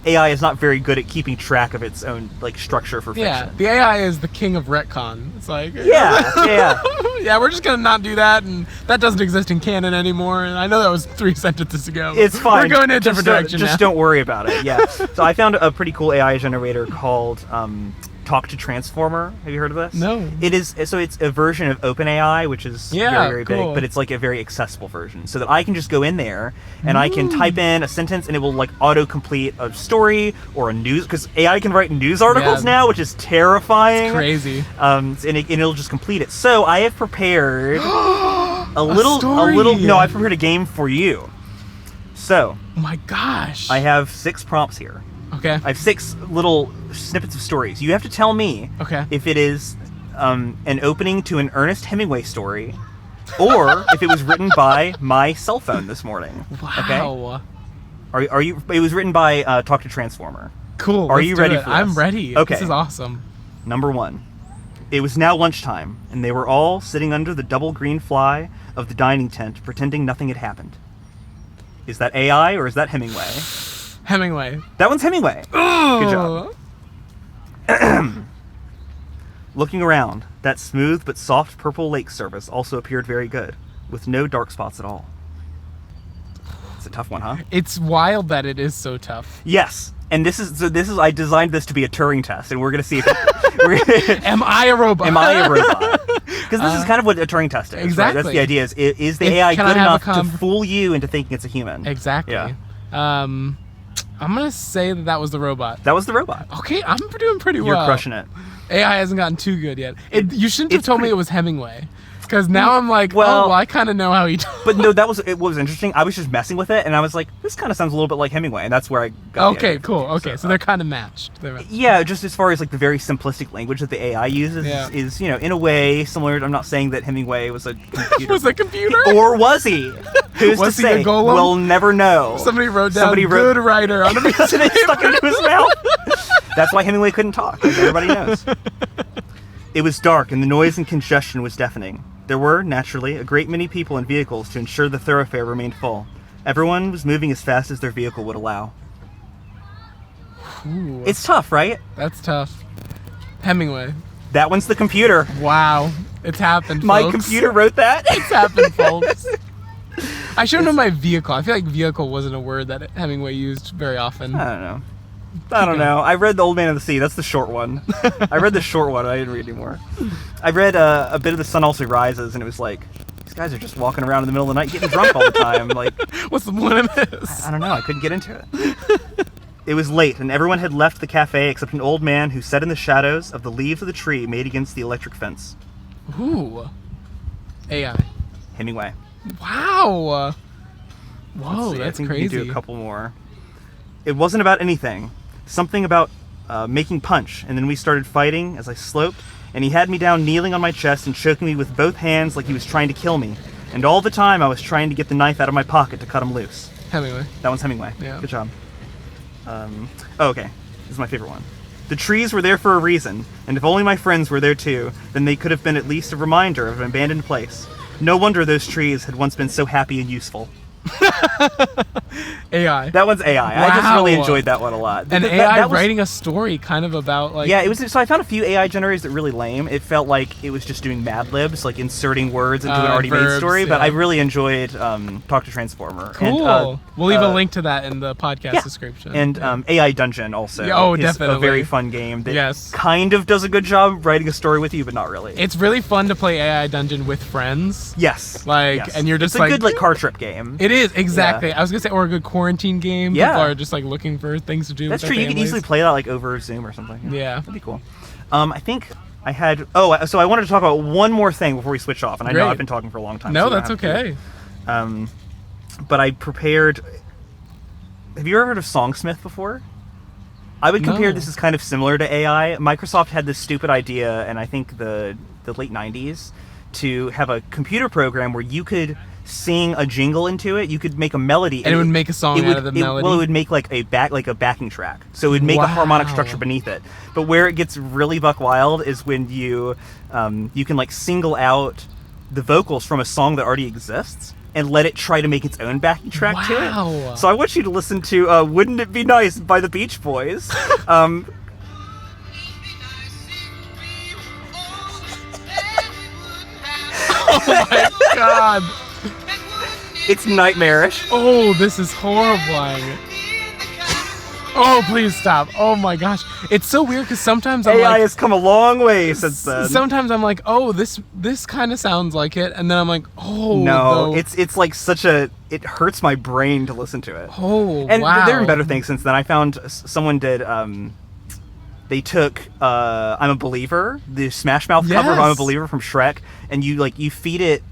AI is not very good at keeping track of its own like structure for fiction. Yeah, the AI is the king of retcon. It's like yeah, we're just gonna not do that, and that doesn't exist in canon anymore. And I know that was 3 sentences ago. It's fine. We're going in a different direction now. Just don't worry about it. Yeah. So I found a pretty cool AI generator called Talk to Transformer. Have you heard of this? No. It is. So it's a version of OpenAI, which is very, very cool. big, but it's like a very accessible version, so that I can just go in there and I can type in a sentence and it will like auto-complete a story or a news, because AI can write news articles now, which is terrifying. It's crazy. And it'll just complete it. So I have prepared story. No, I prepared a game for you. So. Oh my gosh. I have 6 prompts here. Okay. I have 6 little snippets of stories. You have to tell me if it is an opening to an Ernest Hemingway story, or if it was written by my cell phone this morning. Wow. Okay? Are you? It was written by Talk to Transformer. Cool. Are you ready for this? I'm ready. Okay. This is awesome. Number 1. It was now lunchtime, and they were all sitting under the double green fly of the dining tent, pretending nothing had happened. Is that AI or is that Hemingway? Hemingway. That one's Hemingway. Oh. Good job. Looking around, that smooth but soft purple lake surface also appeared very good, with no dark spots at all. It's a tough one, huh? It's wild that it is so tough. Yes. And this is I designed this to be a Turing test, and we're going to see if am I a robot? Am I a robot? Because this is kind of what a Turing test is. Exactly. Right? That's the idea. Is the AI good enough to fool you into thinking it's a human? Exactly. Yeah. I'm going to say that was the robot. That was the robot. Okay, I'm doing pretty well. You're crushing it. AI hasn't gotten too good yet. You shouldn't have told me it was Hemingway. Because now I'm like, well, I kind of know how he talks. But no, what was interesting. I was just messing with it, and I was like, this kind of sounds a little bit like Hemingway, and that's where I got Okay, cool. Okay, so they're kind of matched. Yeah, just as far as like the very simplistic language that the AI uses is, in a way similar. I'm not saying that Hemingway was a computer. Was a computer? Or was he? Who's was to say? A golem? We'll never know. Somebody wrote down good writer on a piece of paper. Stuck it into his mouth. That's why Hemingway couldn't talk, as everybody knows. It was dark, and the noise and congestion was deafening. There were, naturally, a great many people and vehicles to ensure the thoroughfare remained full. Everyone was moving as fast as their vehicle would allow. Ooh, it's tough, right? That's tough. Hemingway. That one's the computer. Wow. It's happened, folks. My computer wrote that? It's happened, folks. I should know my vehicle. I feel like vehicle wasn't a word that Hemingway used very often. I don't know. I read The Old Man of the Sea. That's the short one. I read the short one. I didn't read anymore. I read a bit of The Sun Also Rises, and it was like, these guys are just walking around in the middle of the night getting drunk all the time. Like, what's the point of this? I don't know. I couldn't get into it. It was late, and everyone had left the cafe except an old man who sat in the shadows of the leaves of the tree made against the electric fence. Ooh. AI. Hemingway. Wow. Whoa, that's I think crazy. We can do a couple more. It wasn't about anything. Something about making punch, and then we started fighting as I sloped, and he had me down kneeling on my chest and choking me with both hands like he was trying to kill me. And all the time I was trying to get the knife out of my pocket to cut him loose. Hemingway. That one's Hemingway. Yeah. Good job. Okay. This is my favorite one. The trees were there for a reason, and if only my friends were there too, then they could have been at least a reminder of an abandoned place. No wonder those trees had once been so happy and useful. AI. That one's AI. I just really enjoyed that one a lot. And AI writing a story kind of about like... Yeah, it was. So I found a few AI generators that really lame. It felt like it was just doing Mad Libs, like inserting words into an already made story. But I really enjoyed Talk to Transformer. Cool. And, we'll leave a link to that in the podcast description. And AI Dungeon also. Yeah, is definitely. A very fun game that kind of does a good job writing a story with you, but not really. It's really fun to play AI Dungeon with friends. Yes. And you're just it's a good like car trip game. It is, exactly. Yeah. I was gonna say, or a good quarantine game. Yeah. People are just like looking for things to do. That's with true. their You could easily play that like over Zoom or something. Yeah. That'd be cool. I think I had. Oh, so I wanted to talk about one more thing before we switch off, and I know I've been talking for a long time. No, so that's okay. But I prepared. Have you ever heard of Songsmith before? I would compare this as kind of similar to AI. Microsoft had this stupid idea, and I think the late 90s, to have a computer program where you could sing a jingle into it. You could make a melody, and it would make a song out of the melody. Well, it would make like a backing track, so it would make a harmonic structure beneath it. But where it gets really buck wild is when you can like single out the vocals from a song that already exists and let it try to make its own backing track to it. So I want you to listen to "Wouldn't It Be Nice" by the Beach Boys. Oh my god. It's nightmarish. Oh, this is horrifying. Oh, please stop. Oh my gosh. It's so weird because sometimes I'm AI has come a long way since then. Sometimes I'm like, oh, this kind of sounds like it. And then I'm like, oh, no. It's like it hurts my brain to listen to it. Oh, and wow. there have been better things since then. I found someone did, they took I'm a Believer, the Smash Mouth cover of I'm a Believer from Shrek, and you feed it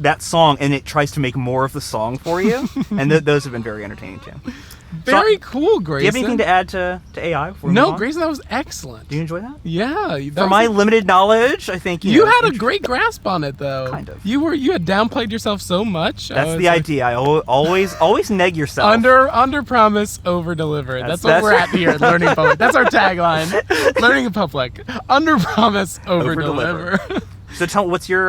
that song and it tries to make more of the song for you. And those have been very entertaining too. Very cool, Grayson. Do you have anything to add to AI? No, Grayson, that was excellent. Do you enjoy that? Yeah. For my limited knowledge, I think you had a great grasp on it, though. Kind of. You had downplayed yourself so much. That's the idea. I always neg yourself. Under promise, over deliver. That's what we're at here at Learning Public. That's our tagline. Learning in Public. Under promise, over deliver. So tell me, what's your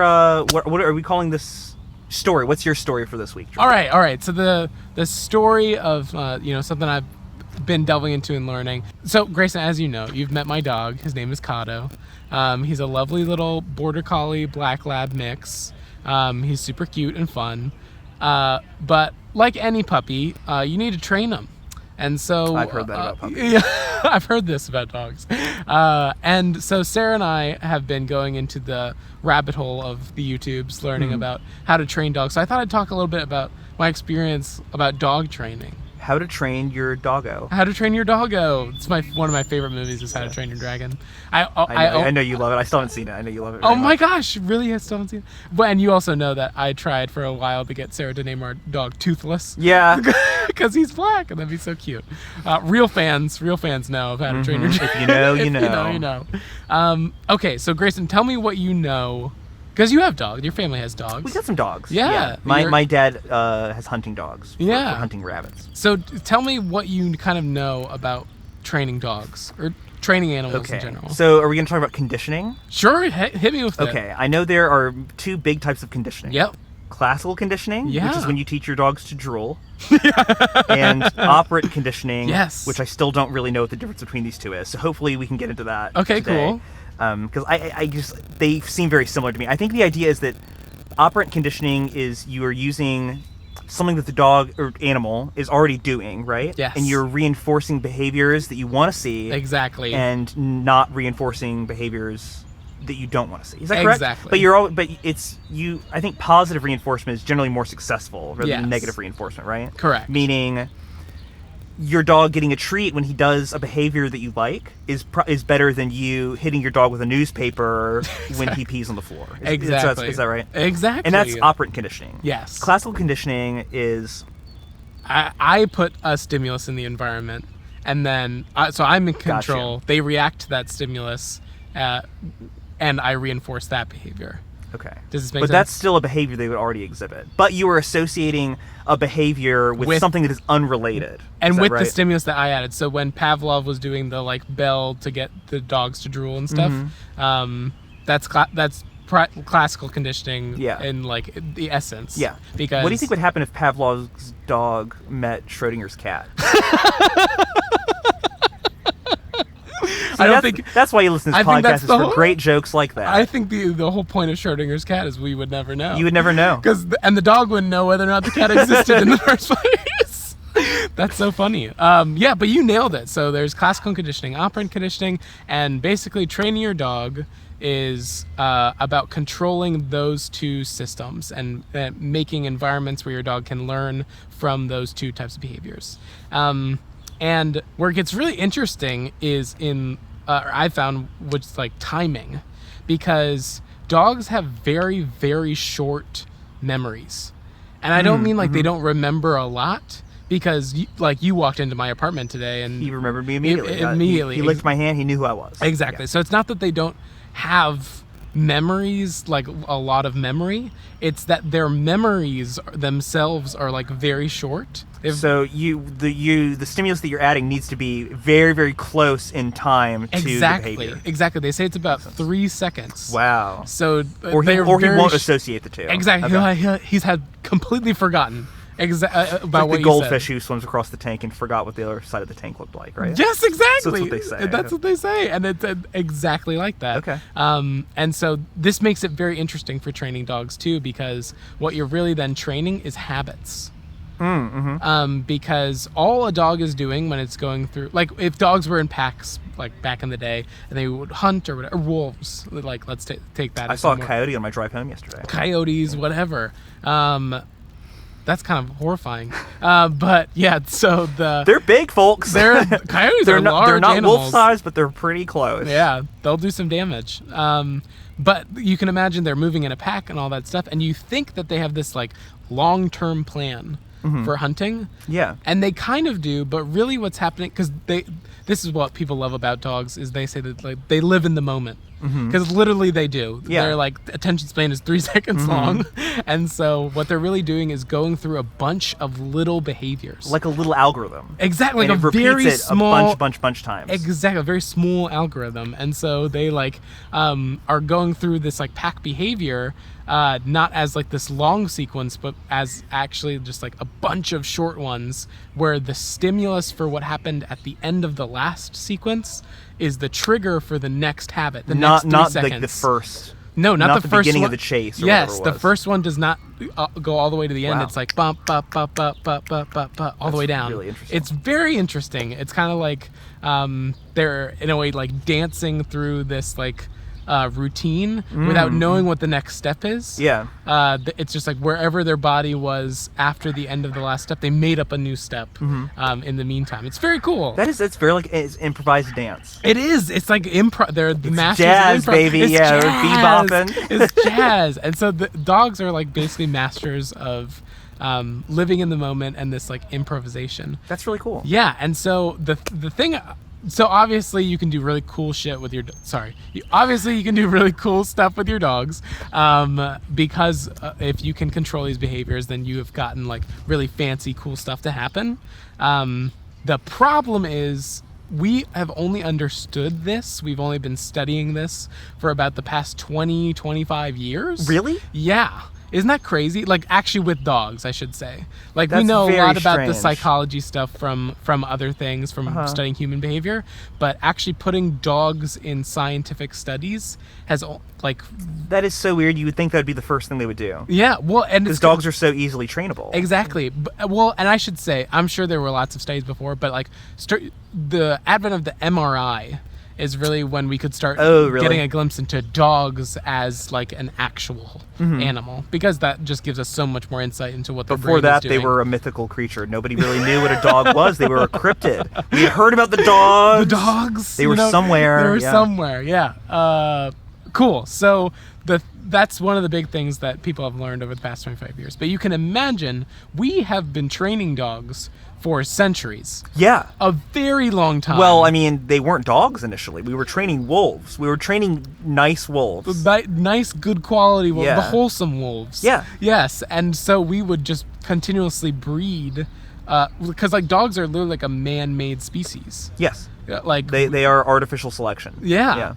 what are we calling this story? What's your story for this week, Drew? All right. So the story of something I've been delving into and learning. So Grayson, as you know, you've met my dog. His name is Kato. He's a lovely little border collie black lab mix. He's super cute and fun. But like any puppy, you need to train him. And so I've heard that about puppies. Yeah, I've heard this about dogs. And so Sarah and I have been going into the rabbit hole of the YouTubes, learning about how to train dogs. So I thought I'd talk a little bit about my experience about dog training. How to Train Your Doggo. How to Train Your Doggo. It's one of my favorite movies is How to Train Your Dragon. I know you love it. I still haven't seen it. I know you love it. Oh my gosh, really? I still haven't seen it. But, and you also know that I tried for a while to get Sarah to name our dog Toothless. Yeah. Because he's black and that'd be so cute. Real fans know of How to Train Your Dragon. If you know, you know. If you know, you know. Okay, so Grayson, tell me what you know. Because you have dogs. Your family has dogs. We got some dogs. Yeah. My dad has hunting dogs. For hunting rabbits. So tell me what you kind of know about training dogs or training animals in general. So are we going to talk about conditioning? Sure. Hit me with that. Okay. I know there are two big types of conditioning. Yep. Classical conditioning, which is when you teach your dogs to drool. And operant conditioning, which I still don't really know what the difference between these two is. So hopefully we can get into that today. Cool. Because they seem very similar to me. I think the idea is that operant conditioning is you are using something that the dog or animal is already doing, right? Yes. And you're reinforcing behaviors that you want to see. Exactly. And not reinforcing behaviors that you don't want to see. Is that correct? Exactly. But I think positive reinforcement is generally more successful rather than negative reinforcement, right? Correct. Meaning your dog getting a treat when he does a behavior that you like is better than you hitting your dog with a newspaper when he pees on the floor. Exactly. Is that right? Exactly. And that's operant conditioning. Yes. Classical conditioning is... I put a stimulus in the environment, and then so I'm in control. Gotcha. They react to that stimulus, and I reinforce that behavior. Okay. Does this make But sense? that's still a behavior they would already exhibit. But you were associating a behavior with something that is unrelated. And Is that with right? the stimulus that I added. So when Pavlov was doing the like bell to get the dogs to drool and stuff, that's classical conditioning in like the essence. Yeah. Because what do you think would happen if Pavlov's dog met Schrodinger's cat? I don't think that's why you listen to this podcast, is for great jokes like that. I think the whole point of Schrodinger's cat is we would never know. You would never know. And the dog wouldn't know whether or not the cat existed in the first place. That's so funny. Yeah, but you nailed it. So there's classical conditioning, operant conditioning, and basically training your dog is about controlling those two systems and making environments where your dog can learn from those two types of behaviors. And where it gets really interesting is I found, which is like timing, because dogs have very, very short memories. And I don't mean like they don't remember a lot, because you walked into my apartment today and he remembered me immediately. Immediately. He licked my hand. He knew who I was. Exactly. Yeah. So it's not that they don't have memories, like a lot of memory. It's that their memories themselves are like very short. So the stimulus that you're adding needs to be very, very close in time to the behavior. Exactly. They say it's about 3 seconds. Wow. So or he won't associate the two. Exactly. Okay. He's had completely forgotten about like what the goldfish who swims across the tank and forgot what the other side of the tank looked like, right? Yes, exactly. So that's what they say. That's what they say, and it's exactly like that. Okay. And so this makes it very interesting for training dogs too, because what you're really then training is habits. Because all a dog is doing when it's going through, like if dogs were in packs, like back in the day, and they would hunt or whatever, or wolves, like let's take that. I saw a coyote on my drive home yesterday. Coyotes, whatever. That's kind of horrifying. But yeah, so they're big, folks. Coyotes are large They're not animals. wolf size, but they're pretty close. Yeah, they'll do some damage. But you can imagine they're moving in a pack and all that stuff, and you think that they have this like long-term plan for hunting. Yeah. And they kind of do, but really what's happening, because this is what people love about dogs, is they say that like they live in the moment. Because literally they do. Yeah. Their like attention span is 3 seconds long. And so what they're really doing is going through a bunch of little behaviors. Like a little algorithm. Exactly. And Like it a repeats very it small... a bunch times. Exactly. A very small algorithm. And so they like are going through this like pack behavior, not as like this long sequence, but as actually just like a bunch of short ones where the stimulus for what happened at the end of the last sequence is the trigger for the next habit. Next 3 seconds. Like the first. No, not the first beginning one. of the chase. Or yes, the first one does not go all the way to the end. Wow. It's like bump, bump, bump, bump, bump, bump, bump, bump, all the way down. Really interesting. It's very interesting. It's kind of like they're in a way like dancing through this like routine without knowing what the next step is. Yeah. It's just like wherever their body was after the end of the last step, they made up a new step in the meantime. It's very cool. It's very like it's improvised dance. It is. It's like improv. They're the masters jazz, of improv. baby. It's Yeah, jazz. bebopping. It's jazz. And so the dogs are like basically masters of living in the moment and this like improvisation. That's really cool. Yeah. And so the thing. So obviously you can do really cool shit with your. Obviously you can do really cool stuff with your dogs, because if you can control these behaviors, then you have gotten like really fancy, cool stuff to happen. The problem is we have only understood this. We've only been studying this for about the past 20, 25 years. Really? Yeah. Isn't that crazy? Like actually with dogs, I should say. Like we That's know a very lot about the strange. psychology stuff from other things, from studying human behavior, but actually putting dogs in scientific studies has like... That is so weird. You would think that would be the first thing they would do. Yeah, well, and Because dogs are so easily trainable. Exactly. Well, and I should say, I'm sure there were lots of studies before, but like the advent of the MRI is really when we could start getting a glimpse into dogs as like an actual animal, because that just gives us so much more insight into what their Before brain that, is doing. they were a mythical creature. Nobody really knew what a dog was. They were a cryptid. We had heard about the dogs. The dogs. They were somewhere. They were yeah. somewhere, yeah. Cool. So that's one of the big things that people have learned over the past 25 years. But you can imagine we have been training dogs for centuries. Yeah. A very long time. Well, I mean, they weren't dogs initially. We were training wolves. We were training nice wolves. Nice, good quality wolves. Yeah. The wholesome wolves. Yeah. Yes. And so we would just continuously breed, because like dogs are literally like a man-made species. Yes. Like They are artificial selection. Yeah.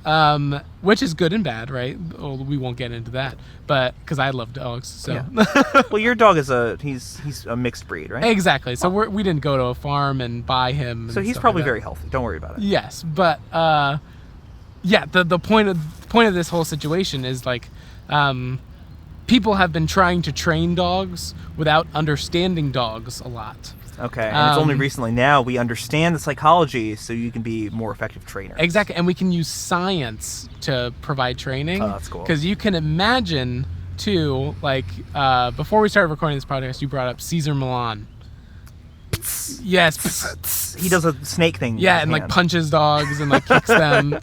Which is good and bad, right? Oh, we won't get into that, but because I love dogs, so. Yeah. Well, your dog is he's a mixed breed, right? Exactly. So we didn't go to a farm and buy him. So he's probably very healthy. Don't worry about it. Yes, but yeah. The point of this whole situation is like, people have been trying to train dogs without understanding dogs a lot. Okay, and it's only recently now we understand the psychology, so you can be more effective trainer. Exactly, and we can use science to provide training. Oh, that's cool. Because you can imagine, too, like, before we started recording this podcast, you brought up Caesar Milan. Yes. He does a snake thing. Yeah, and like punches dogs and like kicks them.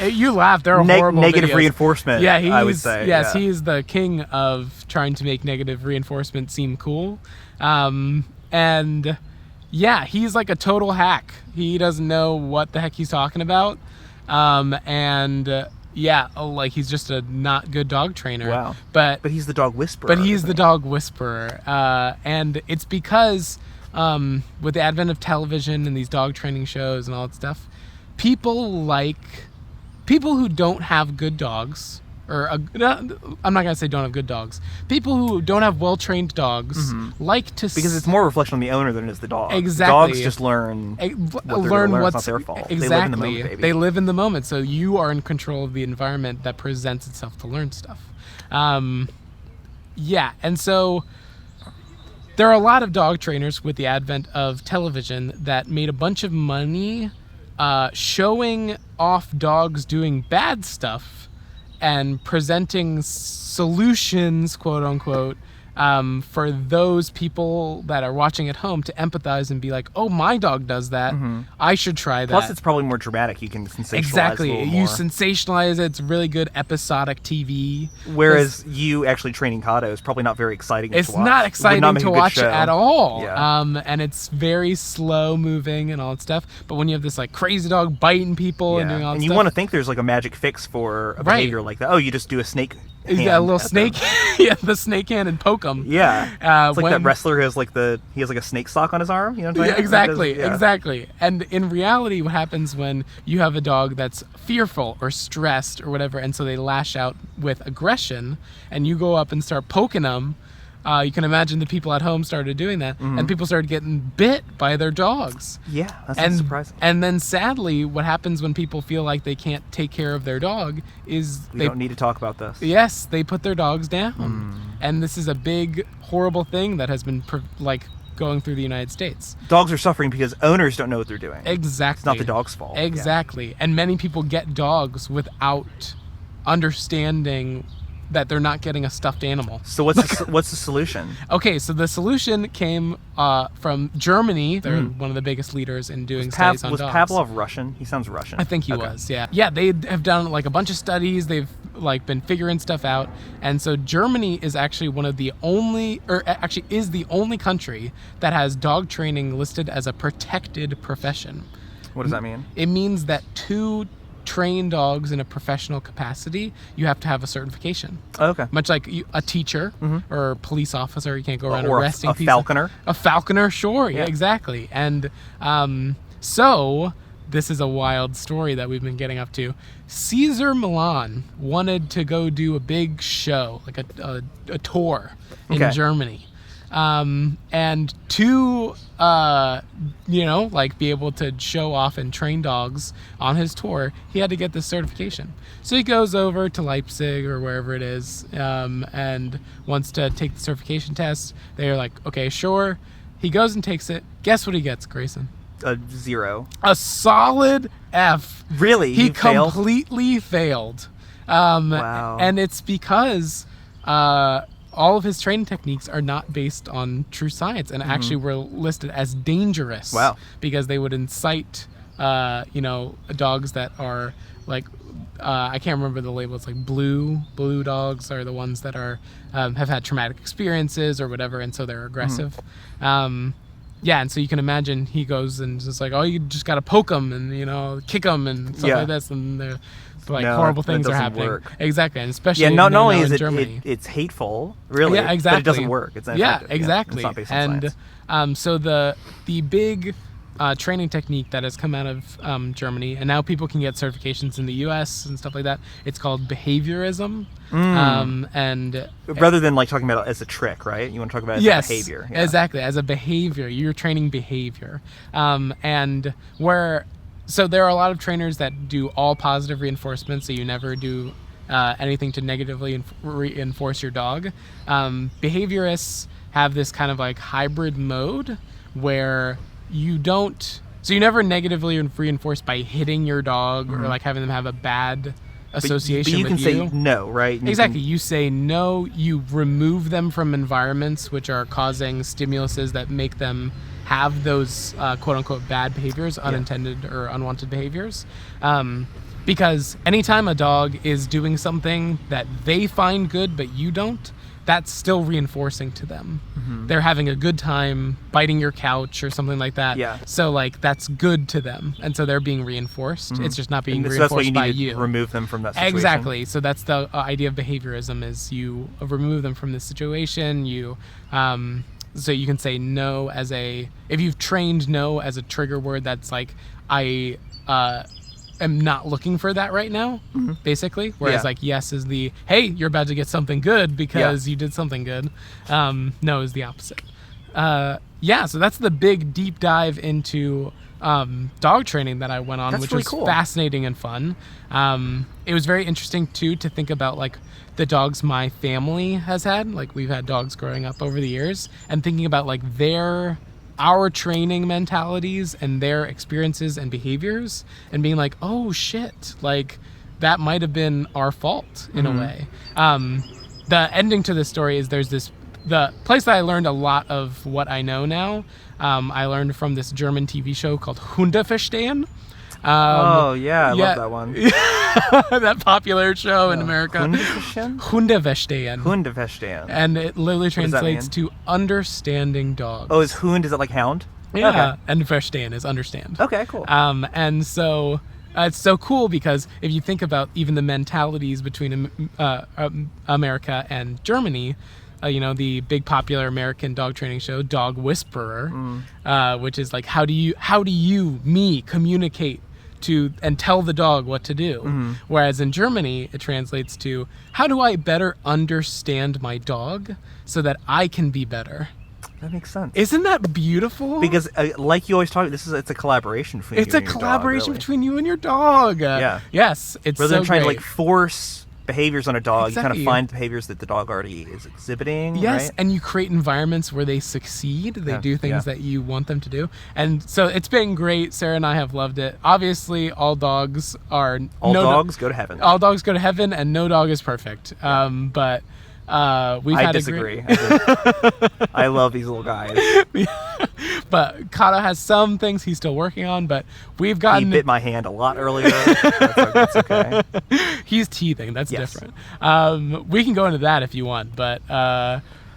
You laugh. They're horrible negative videos. Reinforcement. Yeah, I would say. Yes, yeah. he's the king of trying to make negative reinforcement seem cool. And yeah, he's like a total hack. He doesn't know what the heck he's talking about. Yeah, like he's just a not good dog trainer. Wow. But he's the dog whisperer. But he's the dog whisperer. And it's because with the advent of television and these dog training shows and all that stuff, people who don't have good dogs, or I'm not gonna say don't have good dogs. People who don't have well-trained dogs like to because it's more a reflection on the owner than it is the dog. Exactly. Dogs just learn what's not their fault. Exactly. They live in the moment, baby. They live in the moment, so you are in control of the environment that presents itself to learn stuff. Yeah, and so there are a lot of dog trainers with the advent of television that made a bunch of money showing off dogs doing bad stuff and presenting solutions, quote unquote, for those people that are watching at home to empathize and be like, oh, my dog does that. I should try that. Plus, it's probably more dramatic. You can sensationalize exactly. a little You more. sensationalize it. It's really good episodic TV. Whereas you actually training Kato is probably not very exciting to watch. It's not exciting to watch at all. Yeah. And it's very slow moving and all that stuff. But when you have this like crazy dog biting people and doing all that and you stuff. want to think there's like a magic fix for a behavior like that. Oh, you just do a snake hand. Yeah, a little snake. Yeah, the snake hand and poke them. Yeah. It's like that wrestler who has like he has like a snake sock on his arm. You know what I'm talking about? Exactly. And in reality, what happens when you have a dog that's fearful or stressed or whatever, and so they lash out with aggression, and you go up and start poking them, you can imagine the people at home started doing that, and people started getting bit by their dogs. Yeah, that's not surprising. And then sadly, what happens when people feel like they can't take care of their dog is we don't need to talk about this. Yes, they put their dogs down. And this is a big, horrible thing that has been going through the United States. Dogs are suffering because owners don't know what they're doing. Exactly. It's not the dog's fault. Exactly. Yeah. And many people get dogs without understanding that they're not getting a stuffed animal. So what's the solution? Okay, so the solution came from Germany. They're one of the biggest leaders in doing studies on dogs. Was Pavlov Russian? He sounds Russian. I think he was, yeah. Yeah, they have done like a bunch of studies. They've like been figuring stuff out. And so Germany is actually is the only country that has dog training listed as a protected profession. What does that mean? It means that to train dogs in a professional capacity, you have to have a certification. Oh, okay. Much like a teacher or a police officer, you can't go around arresting people. A falconer. A falconer, sure, yeah, exactly. And so this is a wild story that we've been getting up to. Caesar Milan wanted to go do a big show, like a tour in Germany. And to, be able to show off and train dogs on his tour, he had to get this certification. So he goes over to Leipzig or wherever it is, and wants to take the certification test. They're like, okay, sure. He goes and takes it. Guess what he gets, Grayson? A 0. A solid F. Really? He completely failed. Wow. And it's because all of his training techniques are not based on true science and actually were listed as dangerous. Wow. Because they would incite, dogs that are like I can't remember the label. It's like blue dogs are the ones that are have had traumatic experiences or whatever, and so they're aggressive. Yeah, and so you can imagine he goes and just like, oh, you just got to poke them and kick them and stuff like this, and they're like horrible things are happening. Work. Exactly, and especially not only is Germany. It's hateful, really. Yeah, exactly. But it doesn't work. It's ineffective. Exactly. It's not based on science. So the big training technique that has come out of Germany, and now people can get certifications in the U.S. and stuff like that. It's called behaviorism, and rather than like talking about it as a trick, right? You want to talk about it as a behavior. Yeah. Exactly, as a behavior. You're training behavior, and so there are a lot of trainers that do all positive reinforcement, so you never do anything to negatively reinforce your dog. Behaviorists have this kind of like hybrid mode where you never negatively reinforce by hitting your dog or like having them have a bad association with you. But you can say no, right? Exactly. You say no, you remove them from environments which are causing stimuluses that make them have those quote-unquote bad behaviors, unintended or unwanted behaviors. Because anytime a dog is doing something that they find good but you don't, that's still reinforcing to them. They're having a good time biting your couch or something like that. Yeah. So like that's good to them, and so they're being reinforced. It's just not being reinforced by you. So that's why you need to remove them from that situation. Exactly. So that's the idea of behaviorism: is you remove them from the situation. So you can say no if you've trained no as a trigger word, that's like I am not looking for that right now, basically. Whereas like yes is the, hey, you're about to get something good because you did something good. No is the opposite. So that's the big deep dive into dog training that I went on, which was fascinating and fun. It was very interesting too to think about like the dogs my family has had. Like we've had dogs growing up over the years, and thinking about like our training mentalities and their experiences and behaviors, and being like, oh shit, like that might have been our fault in a way. The ending to this story is the place that I learned a lot of what I know now. I learned from this German TV show called Hundeverstehen. I love that one. That popular show in America. Hundeverstehen? Hundeverstehen. And it literally translates to understanding dogs. Oh, is Hund, is it like hound? Yeah, okay. And Verstehen is understand. Okay, cool. And so it's so cool because if you think about even the mentalities between America and Germany, the big popular American dog training show, Dog Whisperer, which is like, how do you communicate to and tell the dog what to do? Whereas in Germany, it translates to, how do I better understand my dog so that I can be better? That makes sense. Isn't that beautiful? Because like you always talk, it's a collaboration between you and your dog. It's a collaboration between you and your dog. Yeah. Yes, it's rather than trying to great. like force behaviors on a dog, you kind of find behaviors that the dog already is exhibiting. Yes, right? And you create environments where they succeed. They do things that you want them to do. And so it's been great. Sarah and I have loved it. Obviously, all dogs go to heaven. All dogs go to heaven, and no dog is perfect. But I disagree. I love these little guys. But Kato has some things he's still working on, but we've gotten... He bit my hand a lot earlier. That's okay. He's teething. That's different. We can go into that if you want, but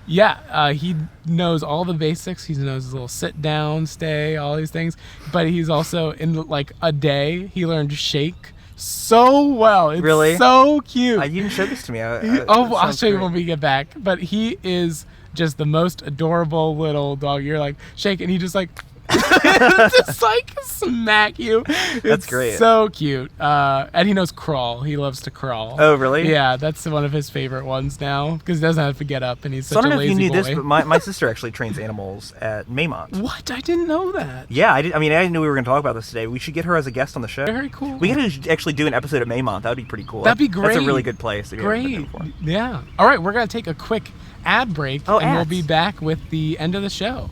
he knows all the basics. He knows his little sit down, stay, all these things. But he's also, in like a day, he learned shake so well. It's really? So cute. You didn't show this to me. I'll show you when we get back. But he is just the most adorable little dog. You're like, shake, and he just like just like smack you. That's great. So cute. And he knows crawl. He loves to crawl. Oh, really? Yeah, that's one of his favorite ones now because he doesn't have to get up, and he's such a lazy boy. I don't know if you knew this, but my sister actually trains animals at Maymont. What? I didn't know that. Yeah, I did. I mean, I didn't know we were going to talk about this today. We should get her as a guest on the show. Very cool. We could actually do an episode at Maymont. That would be pretty cool. That'd be great. That's a really good place. Great. Yeah. All right, we're going to take a quick ad break, and we'll be back with the end of the show.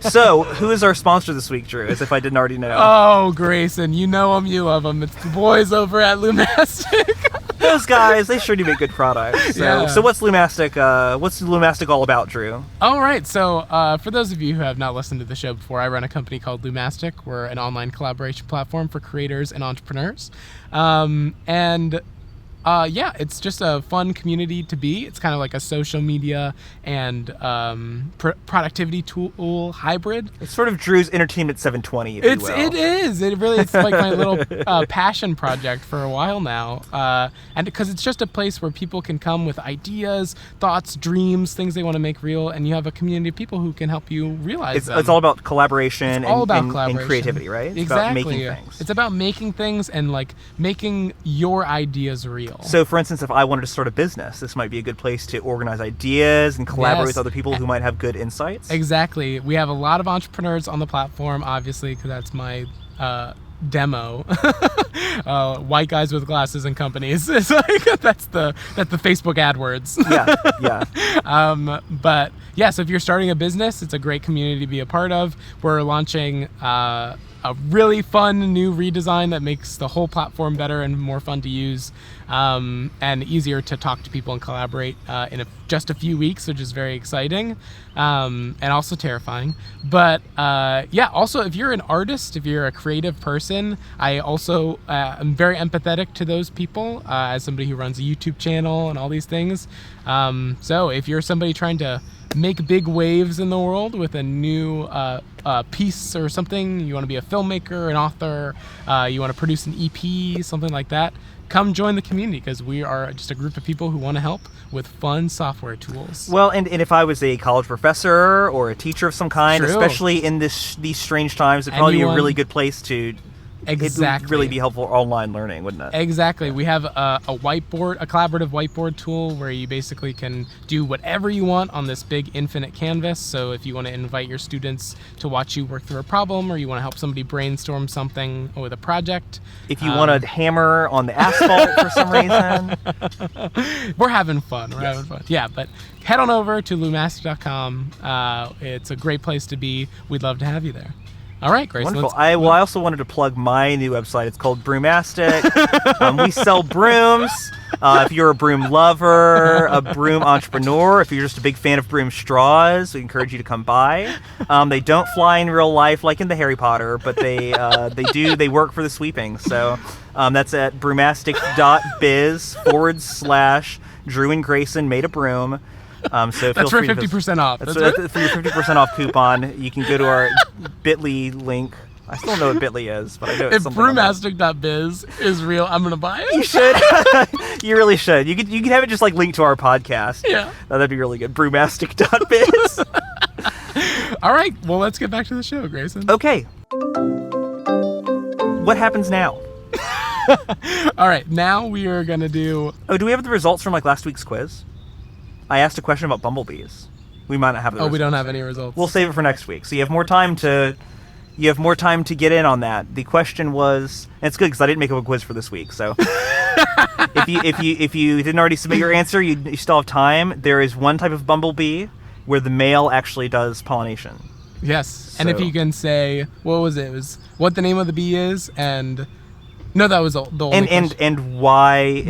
So, who is our sponsor this week, Drew, as if I didn't already know? Oh, Grayson, you know them, you love them. It's the boys over at Lumastic. those guys, they sure do make good products. So, Yeah. so what's Lumastic? What's Lumastic all about, Drew? All right. So, for those of you who have not listened to the show before, I run a company called Lumastic. We're an online collaboration platform for creators and entrepreneurs. It's just a fun community to be. It's kind of like a social media and productivity tool hybrid. It's sort of Drew's Entertainment 720, if you will. It is. It really. It's like my little passion project for a while now, and because it's just a place where people can come with ideas, thoughts, dreams, things they want to make real, and you have a community of people who can help you realize them. It's all about collaboration, collaboration. and creativity, right? It's exactly. about making things. It's about making things and like making your ideas real. So, for instance, if I wanted to start a business, this might be a good place to organize ideas and collaborate with other people who might have good insights. Exactly. We have a lot of entrepreneurs on the platform, obviously, because that's my demo. White guys with glasses and companies. It's like that's the Facebook AdWords. Yeah. But yeah, so if you're starting a business, it's a great community to be a part of. We're launching a really fun new redesign that makes the whole platform better and more fun to use, and easier to talk to people and collaborate in just a few weeks, which is very exciting, and also terrifying. But also if you're an artist, if you're a creative person, I also am very empathetic to those people as somebody who runs a YouTube channel and all these things. So if you're somebody trying to make big waves in the world with a new piece or something, you want to be a filmmaker, an author, you want to produce an EP, something like that, come join the community, because we are just a group of people who want to help with fun software tools. Well, and if I was a college professor or a teacher of some kind, especially in these strange times, it'd probably be a really good place to... Exactly. It would really be helpful for online learning, wouldn't it? Exactly. We have a whiteboard, a collaborative whiteboard tool where you basically can do whatever you want on this big infinite canvas. So if you want to invite your students to watch you work through a problem, or you want to help somebody brainstorm something with a project. If you want to hammer on the asphalt for some reason. We're having fun. Having fun. Yeah, but head on over to lumastic.com. It's a great place to be. We'd love to have you there. All right, Grayson. Wonderful. I also wanted to plug my new website. It's called Broomastic. We sell brooms. If you're a broom lover, a broom entrepreneur, if you're just a big fan of broom straws, we encourage you to come by. They don't fly in real life like in the Harry Potter, but they do. They work for the sweeping. So that's at broomastic.biz/Drew and Grayson made a broom. So that's for 50% off. That's for your 50% off coupon. You can go to our Bitly link. I still don't know what Bitly is, but I know it's if something. If broomastic.biz is real, I'm gonna buy it. You should. You really should. You could have it just like linked to our podcast. Yeah, that'd be really good. Broomastic.biz. All right. Well, let's get back to the show, Grayson. Okay. What happens now? All right. Now we are gonna do. Oh, do we have the results from like last week's quiz? I asked a question about bumblebees. We might not have the results. We don't have any results. We'll save it for next week. So you have more time to get in on that. The question was, and it's good because I didn't make up a quiz for this week. So if you didn't already submit your answer, you still have time. There is one type of bumblebee where the male actually does pollination. Yes. So. And if you can say, what was it? It was what the name of the bee is, and no, that was the only question. And why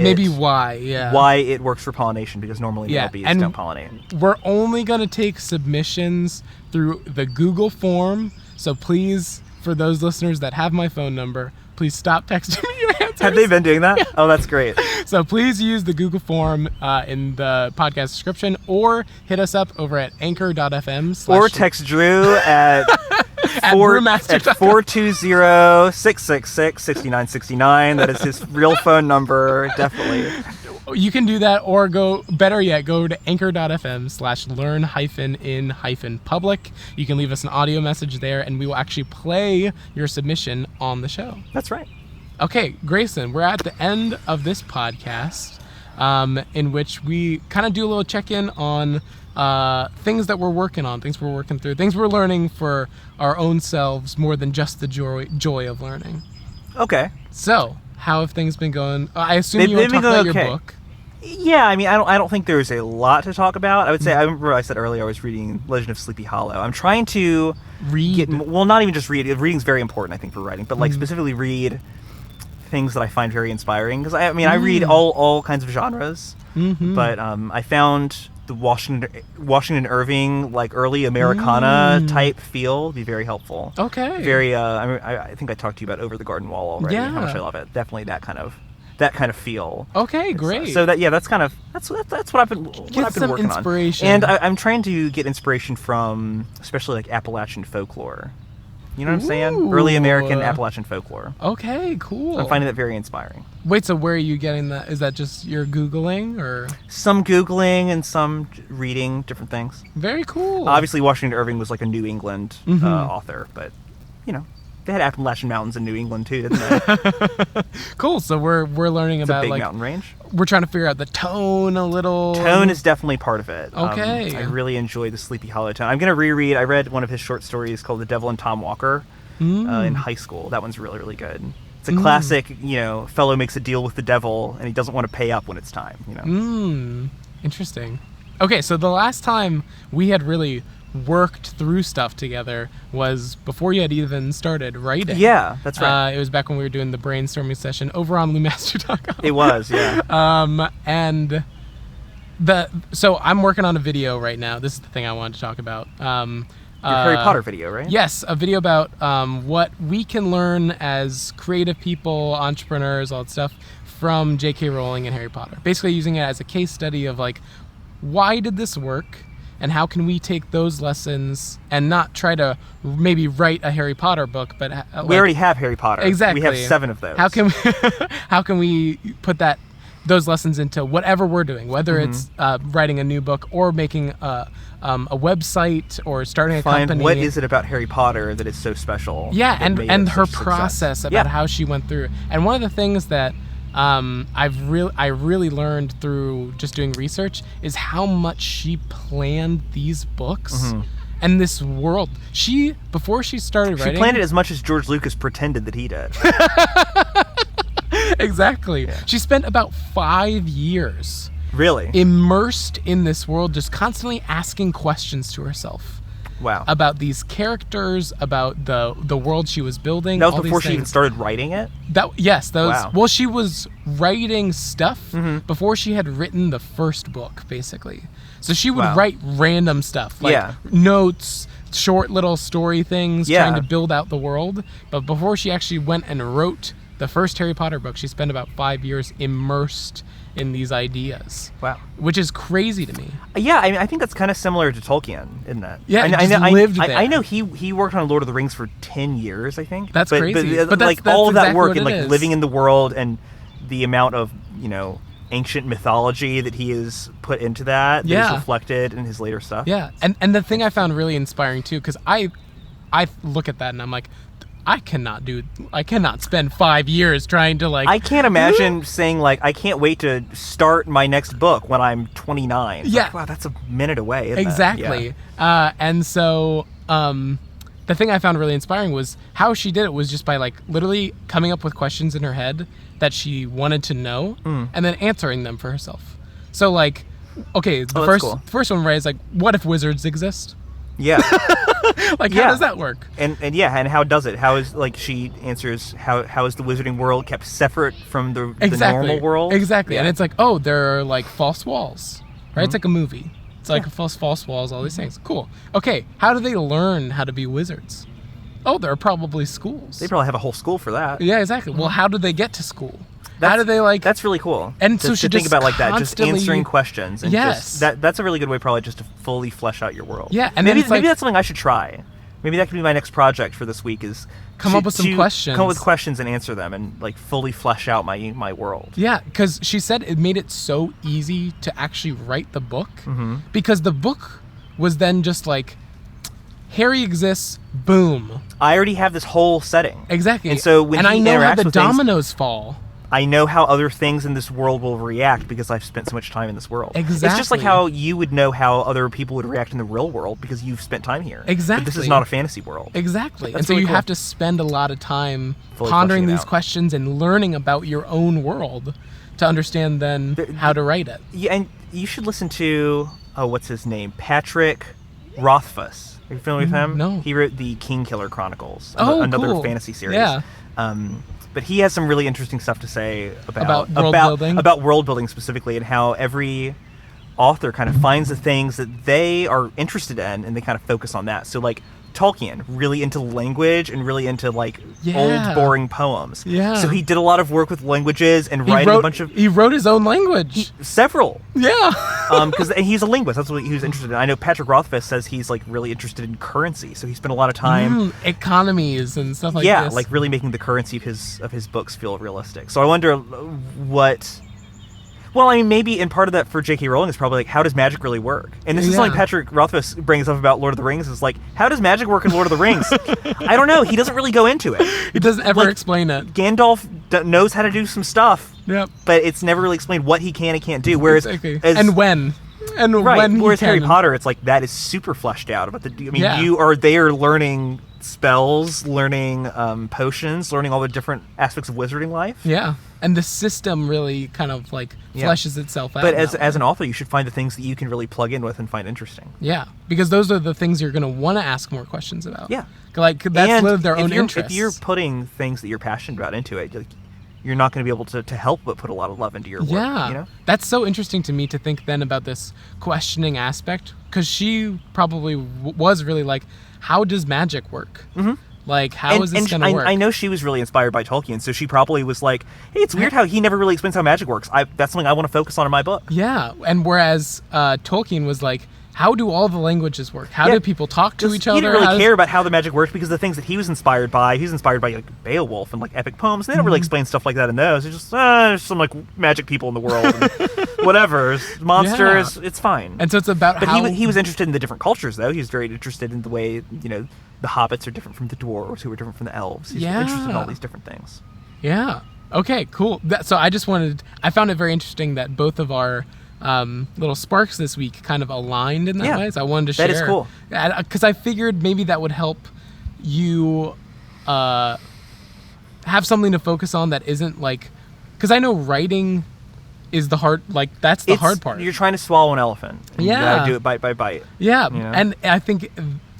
why it works for pollination, because normally male bees don't pollinate. We're only going to take submissions through the Google form, so please, for those listeners that have my phone number, please stop texting me your answers. Have they been doing that? Yeah. Oh, that's great. So please use the Google form in the podcast description, or hit us up over at anchor.fm. Or text Drew at 420-666-6969. That is his real phone number, definitely. You can do that, or better yet, go to anchor.fm/learn-in-public. You can leave us an audio message there, and we will actually play your submission on the show. That's right. Okay, Grayson, we're at the end of this podcast, in which we kind of do a little check-in on things that we're working on, things we're working through, things we're learning for our own selves more than just the joy of learning. Okay. So, how have things been going? I assume you want to talk about your book. Yeah, I mean, I don't think there's a lot to talk about. I would say, I remember I said earlier I was reading Legend of Sleepy Hollow. I'm trying to read. Not even just read. Reading's very important, I think, for writing, but like specifically read things that I find very inspiring. Because I read all kinds of genres, but I found the Washington Irving, like early Americana type feel, be very helpful. Okay. Very. I think I talked to you about Over the Garden Wall already. Yeah. How much I love it. Definitely that kind of feel. Okay, great. So that's what I've been working inspiration. on. And I'm trying to get inspiration from especially like Appalachian folklore. You know what I'm saying? Early American Appalachian folklore. Okay, cool. So I'm finding that very inspiring. Wait, so where are you getting that? Is that just your Googling or? Some Googling and some reading different things. Very cool. Obviously, Washington Irving was like a New England author, but they had Appalachian Mountains in New England too, didn't they? Cool. So we're learning It's about a big like mountain range. We're trying to figure out the tone a little. Tone is definitely part of it. Okay. I really enjoy the Sleepy Hollow tone. I'm gonna reread. I read one of his short stories called The Devil and Tom Walker in high school. That one's really, really good. It's a classic, fellow makes a deal with the devil and he doesn't want to pay up when it's time. Interesting. Okay, so the last time we had really worked through stuff together was before you had even started writing. Yeah, that's right. It was back when we were doing the brainstorming session over on LouMaster.com. It was, yeah. And so I'm working on a video right now. This is the thing I wanted to talk about. Your Harry Potter video, right? Yes, a video about what we can learn as creative people, entrepreneurs, all that stuff from J.K. Rowling and Harry Potter. Basically using it as a case study of like, why did this work? And how can we take those lessons and not try to maybe write a Harry Potter book, but we already have Harry Potter. Exactly. We have 7 of those. How can we put those lessons into whatever we're doing, whether it's writing a new book or making a website or starting a company. What is it about Harry Potter that is so special? Yeah, and her process about how she went through. And one of the things that I really learned through just doing research is how much she planned these books and this world. Before she started writing, she planned it as much as George Lucas pretended that he did. Exactly. Yeah. She spent about 5 years really immersed in this world, just constantly asking questions to herself. Wow. About these characters, about the world she was building. That was before she even started writing it? Wow. Well, she was writing stuff before she had written the first book, basically. So she would write random stuff, like notes, short little story things, trying to build out the world. But before she actually went and wrote the first Harry Potter book, she spent about 5 years immersed in these ideas. Wow. Which is crazy to me. Yeah, I think that's kind of similar to Tolkien, isn't that? Yeah, I lived there. I know he worked on Lord of the Rings for 10 years, I think. That's crazy. But that's, like that's all of that exactly work and like is. living in the world and the amount of, ancient mythology that he has put into that is reflected in his later stuff. Yeah. And the thing I found really inspiring too, because I look at that and I'm like, I cannot spend 5 years trying to like. I can't imagine saying like, I can't wait to start my next book when I'm 29. Yeah. Like, wow, that's a minute away. Isn't Exactly. It? Yeah. And so the thing I found really inspiring was how she did it was just by like literally coming up with questions in her head that she wanted to know and then answering them for herself. So like, okay, the first one, right, is like, what if wizards exist? Yeah. Like, how does that work? And how does it? How is, like, she answers, how is the wizarding world kept separate from the normal world? Exactly. Yeah. And it's like, oh, there are, like, false walls, right? It's like a movie. It's like false walls, all these things. Cool. Okay, how do they learn how to be wizards? Oh, there are probably schools. They probably have a whole school for that. Yeah, exactly. Well, how do they get to school? How do they like? That's really cool. And so she to think just about like that, just constantly- answering questions. And Yes. that's a really good way, probably, just to fully flesh out your world. Yeah, and maybe then it's like- that's something I should try. Maybe that could be my next project for this week. Is Come up with some questions. Come up with questions and answer them, and like fully flesh out my world. Yeah, because she said it made it so easy to actually write the book because the book was then just like, Harry exists, boom. I already have this whole setting. Exactly. And so when I he know how interacts the with things, dominoes fall. I know how other things in this world will react because I've spent so much time in this world. Exactly. It's just like how you would know how other people would react in the real world because you've spent time here. Exactly. But this is not a fantasy world. Exactly. That's And so really you cool. have to spend a lot of time Fully pondering fleshing it these out. questions and learning about your own world to understand then how to write it. Yeah, and you should listen to, what's his name? Patrick Rothfuss. Are you familiar with him? No. He wrote the King Killer Chronicles, Oh, another cool. fantasy series. Yeah. But he has some really interesting stuff to say About world building? About world building specifically, and how every author kind of finds the things that they are interested in, and they kind of focus on that. So like Tolkien, really into language and really into like old boring poems. Yeah. So he did a lot of work with languages and writing a bunch of. He wrote his own language. Several. Yeah. Because he's a linguist. That's what he was interested in. I know Patrick Rothfuss says he's like really interested in currency. So he spent a lot of time economies and stuff like yeah, this. like really making the currency of his books feel realistic. So I wonder what. Well, I mean, maybe in part of that for J.K. Rowling is probably like, how does magic really work? And this is something Patrick Rothfuss brings up about Lord of the Rings. Is like, how does magic work in Lord of the Rings? I don't know. He doesn't really go into it. He doesn't ever explain it. Gandalf knows how to do some stuff. Yep. But it's never really explained what he can and can't do. Whereas, and when. And right, when. Whereas Harry Potter, it's like that is super fleshed out. About you are there learning spells, learning potions, learning all the different aspects of wizarding life. Yeah. And the system really kind of like fleshes itself out. But as an author, you should find the things that you can really plug in with and find interesting. Yeah, because those are the things you're going to want to ask more questions about. Yeah. Like, that's their own If interests. you're putting things that you're passionate about into it, you're not going to be able to help but put a lot of love into your work. Yeah. You know? That's so interesting to me to think then about this questioning aspect, because she probably was really like, how does magic work? Mm-hmm. Like, how is this going to work? I know she was really inspired by Tolkien, so she probably was like, hey, it's weird how he never really explains how magic works. That's something I want to focus on in my book. Yeah, and whereas Tolkien was like, how do all the languages work? How do people talk to each other? He didn't really care about how the magic works because the things that he was inspired by like Beowulf and like epic poems. They don't really explain stuff like that in those. It's just there's some like magic people in the world, and whatever, monsters. It's fine. And so it's about But he was interested in the different cultures, though. He was very interested in the way the hobbits are different from the dwarves, who are different from the elves. He's interested in all these different things. Yeah. Okay. Cool. So I found it very interesting that both of our little sparks this week kind of aligned in that way. So I wanted to share. That is cool. Because I figured maybe that would help you have something to focus on that isn't like, because I know writing is the hard, like that's the hard part. You're trying to swallow an elephant. And you gotta do it bite by bite. Yeah. And I think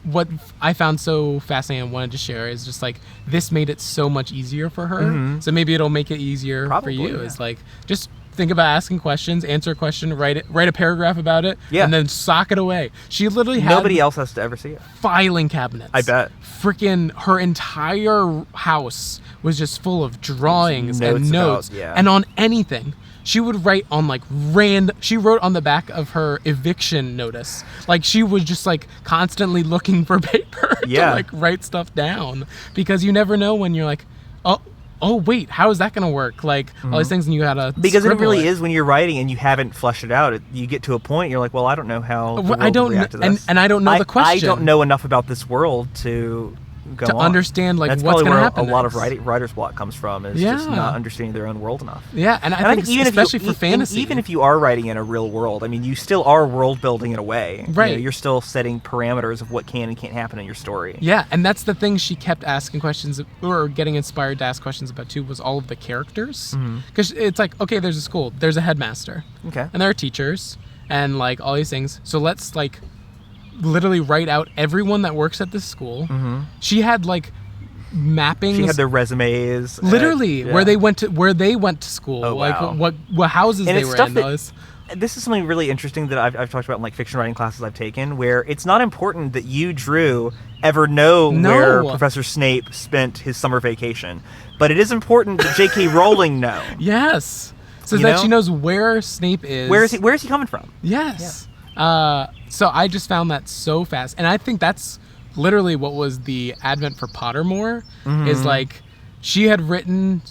what I found so fascinating and wanted to share is just like this made it so much easier for her. Mm-hmm. So maybe it'll make it easier for you. It's like just think about asking questions, answer a question, write a paragraph about it, and then sock it away. She literally had nobody else has to ever see it. Filing cabinets. I bet. Freaking her entire house was just full of drawings and notes and on anything. She would write on like she wrote on the back of her eviction notice. Like she was just like constantly looking for paper to like write stuff down, because you never know when you're like, oh wait, how is that going to work? Like all these things, and you gotta because it really is when you're writing and you haven't fleshed it out. You get to a point you're like, well, I don't know how the world will react to this. And I don't know the question. I don't know enough about this world to go on. Understand like that's what's going to happen. A lot of writer's block comes from is just not understanding their own world enough. Yeah, and I think even especially for fantasy, even if you are writing in a real world, I mean, you still are world building in a way. Right, you're still setting parameters of what can and can't happen in your story. Yeah, and that's the thing she kept asking questions or getting inspired to ask questions about too, was all of the characters, because it's like, okay, there's a school, there's a headmaster, and there are teachers and like all these things. So let's like literally write out everyone that works at this school. She had like mappings. She had their resumes, literally where they went to school, what houses they were in. This is something really interesting that I've talked about in like fiction writing classes I've taken, where it's not important that you, Drew, ever know where Professor Snape spent his summer vacation, but it is important that J.K. Rowling know. Yes, so that she knows where Snape is. Where is he coming from? Yes. So I just found that so fast, and I think that's literally what was the advent for Pottermore. Is like she had gotten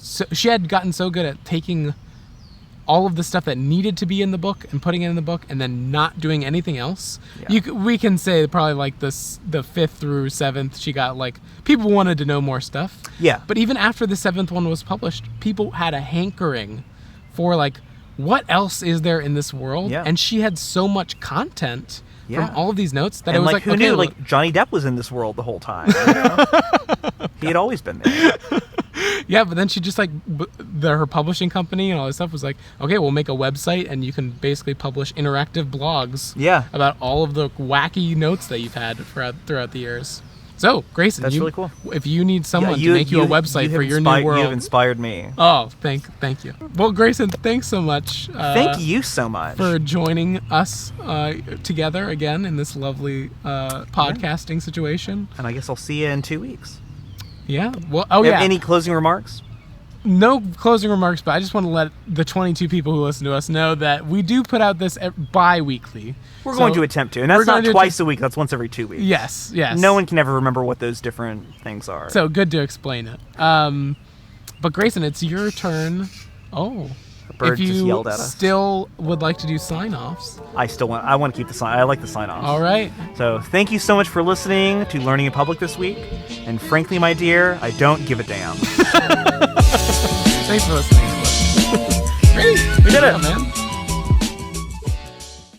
so good at taking all of the stuff that needed to be in the book and putting it in the book, and then not doing anything else. We can say probably like the 5th through 7th, she got like people wanted to know more stuff. Yeah. But even after the 7th one was published, people had a hankering for like, what else is there in this world? Yeah. And she had so much content from all of these notes that it was like, who knew? Like Johnny Depp was in this world the whole time. You know? He had always been there. Yeah, but then she just like her publishing company and all this stuff was like, okay, we'll make a website and you can basically publish interactive blogs. About all of the wacky notes that you've had throughout the years. So, Grayson, That's really cool. If you need someone to make you a website for your new world, you have inspired me. Oh, thank you. Well, Grayson, thanks so much. Thank you so much for joining us together again in this lovely podcasting situation. And I guess I'll see you in 2 weeks. Yeah. Well. Oh, yeah. Any closing remarks? No closing remarks, but I just want to let the 22 people who listen to us know that we do put out this bi-weekly. We're going to attempt to, and that's not twice a week. That's once every 2 weeks. Yes. No one can ever remember what those different things are. So good to explain it. But Grayson, it's your turn. Oh. The bird just yelled at us. If you still would like to do sign-offs. I want to keep the sign. I like the sign-offs. All right. So thank you so much for listening to Learning in Public this week. And frankly, my dear, I don't give a damn. Thanks for listening. Great. We did it, man.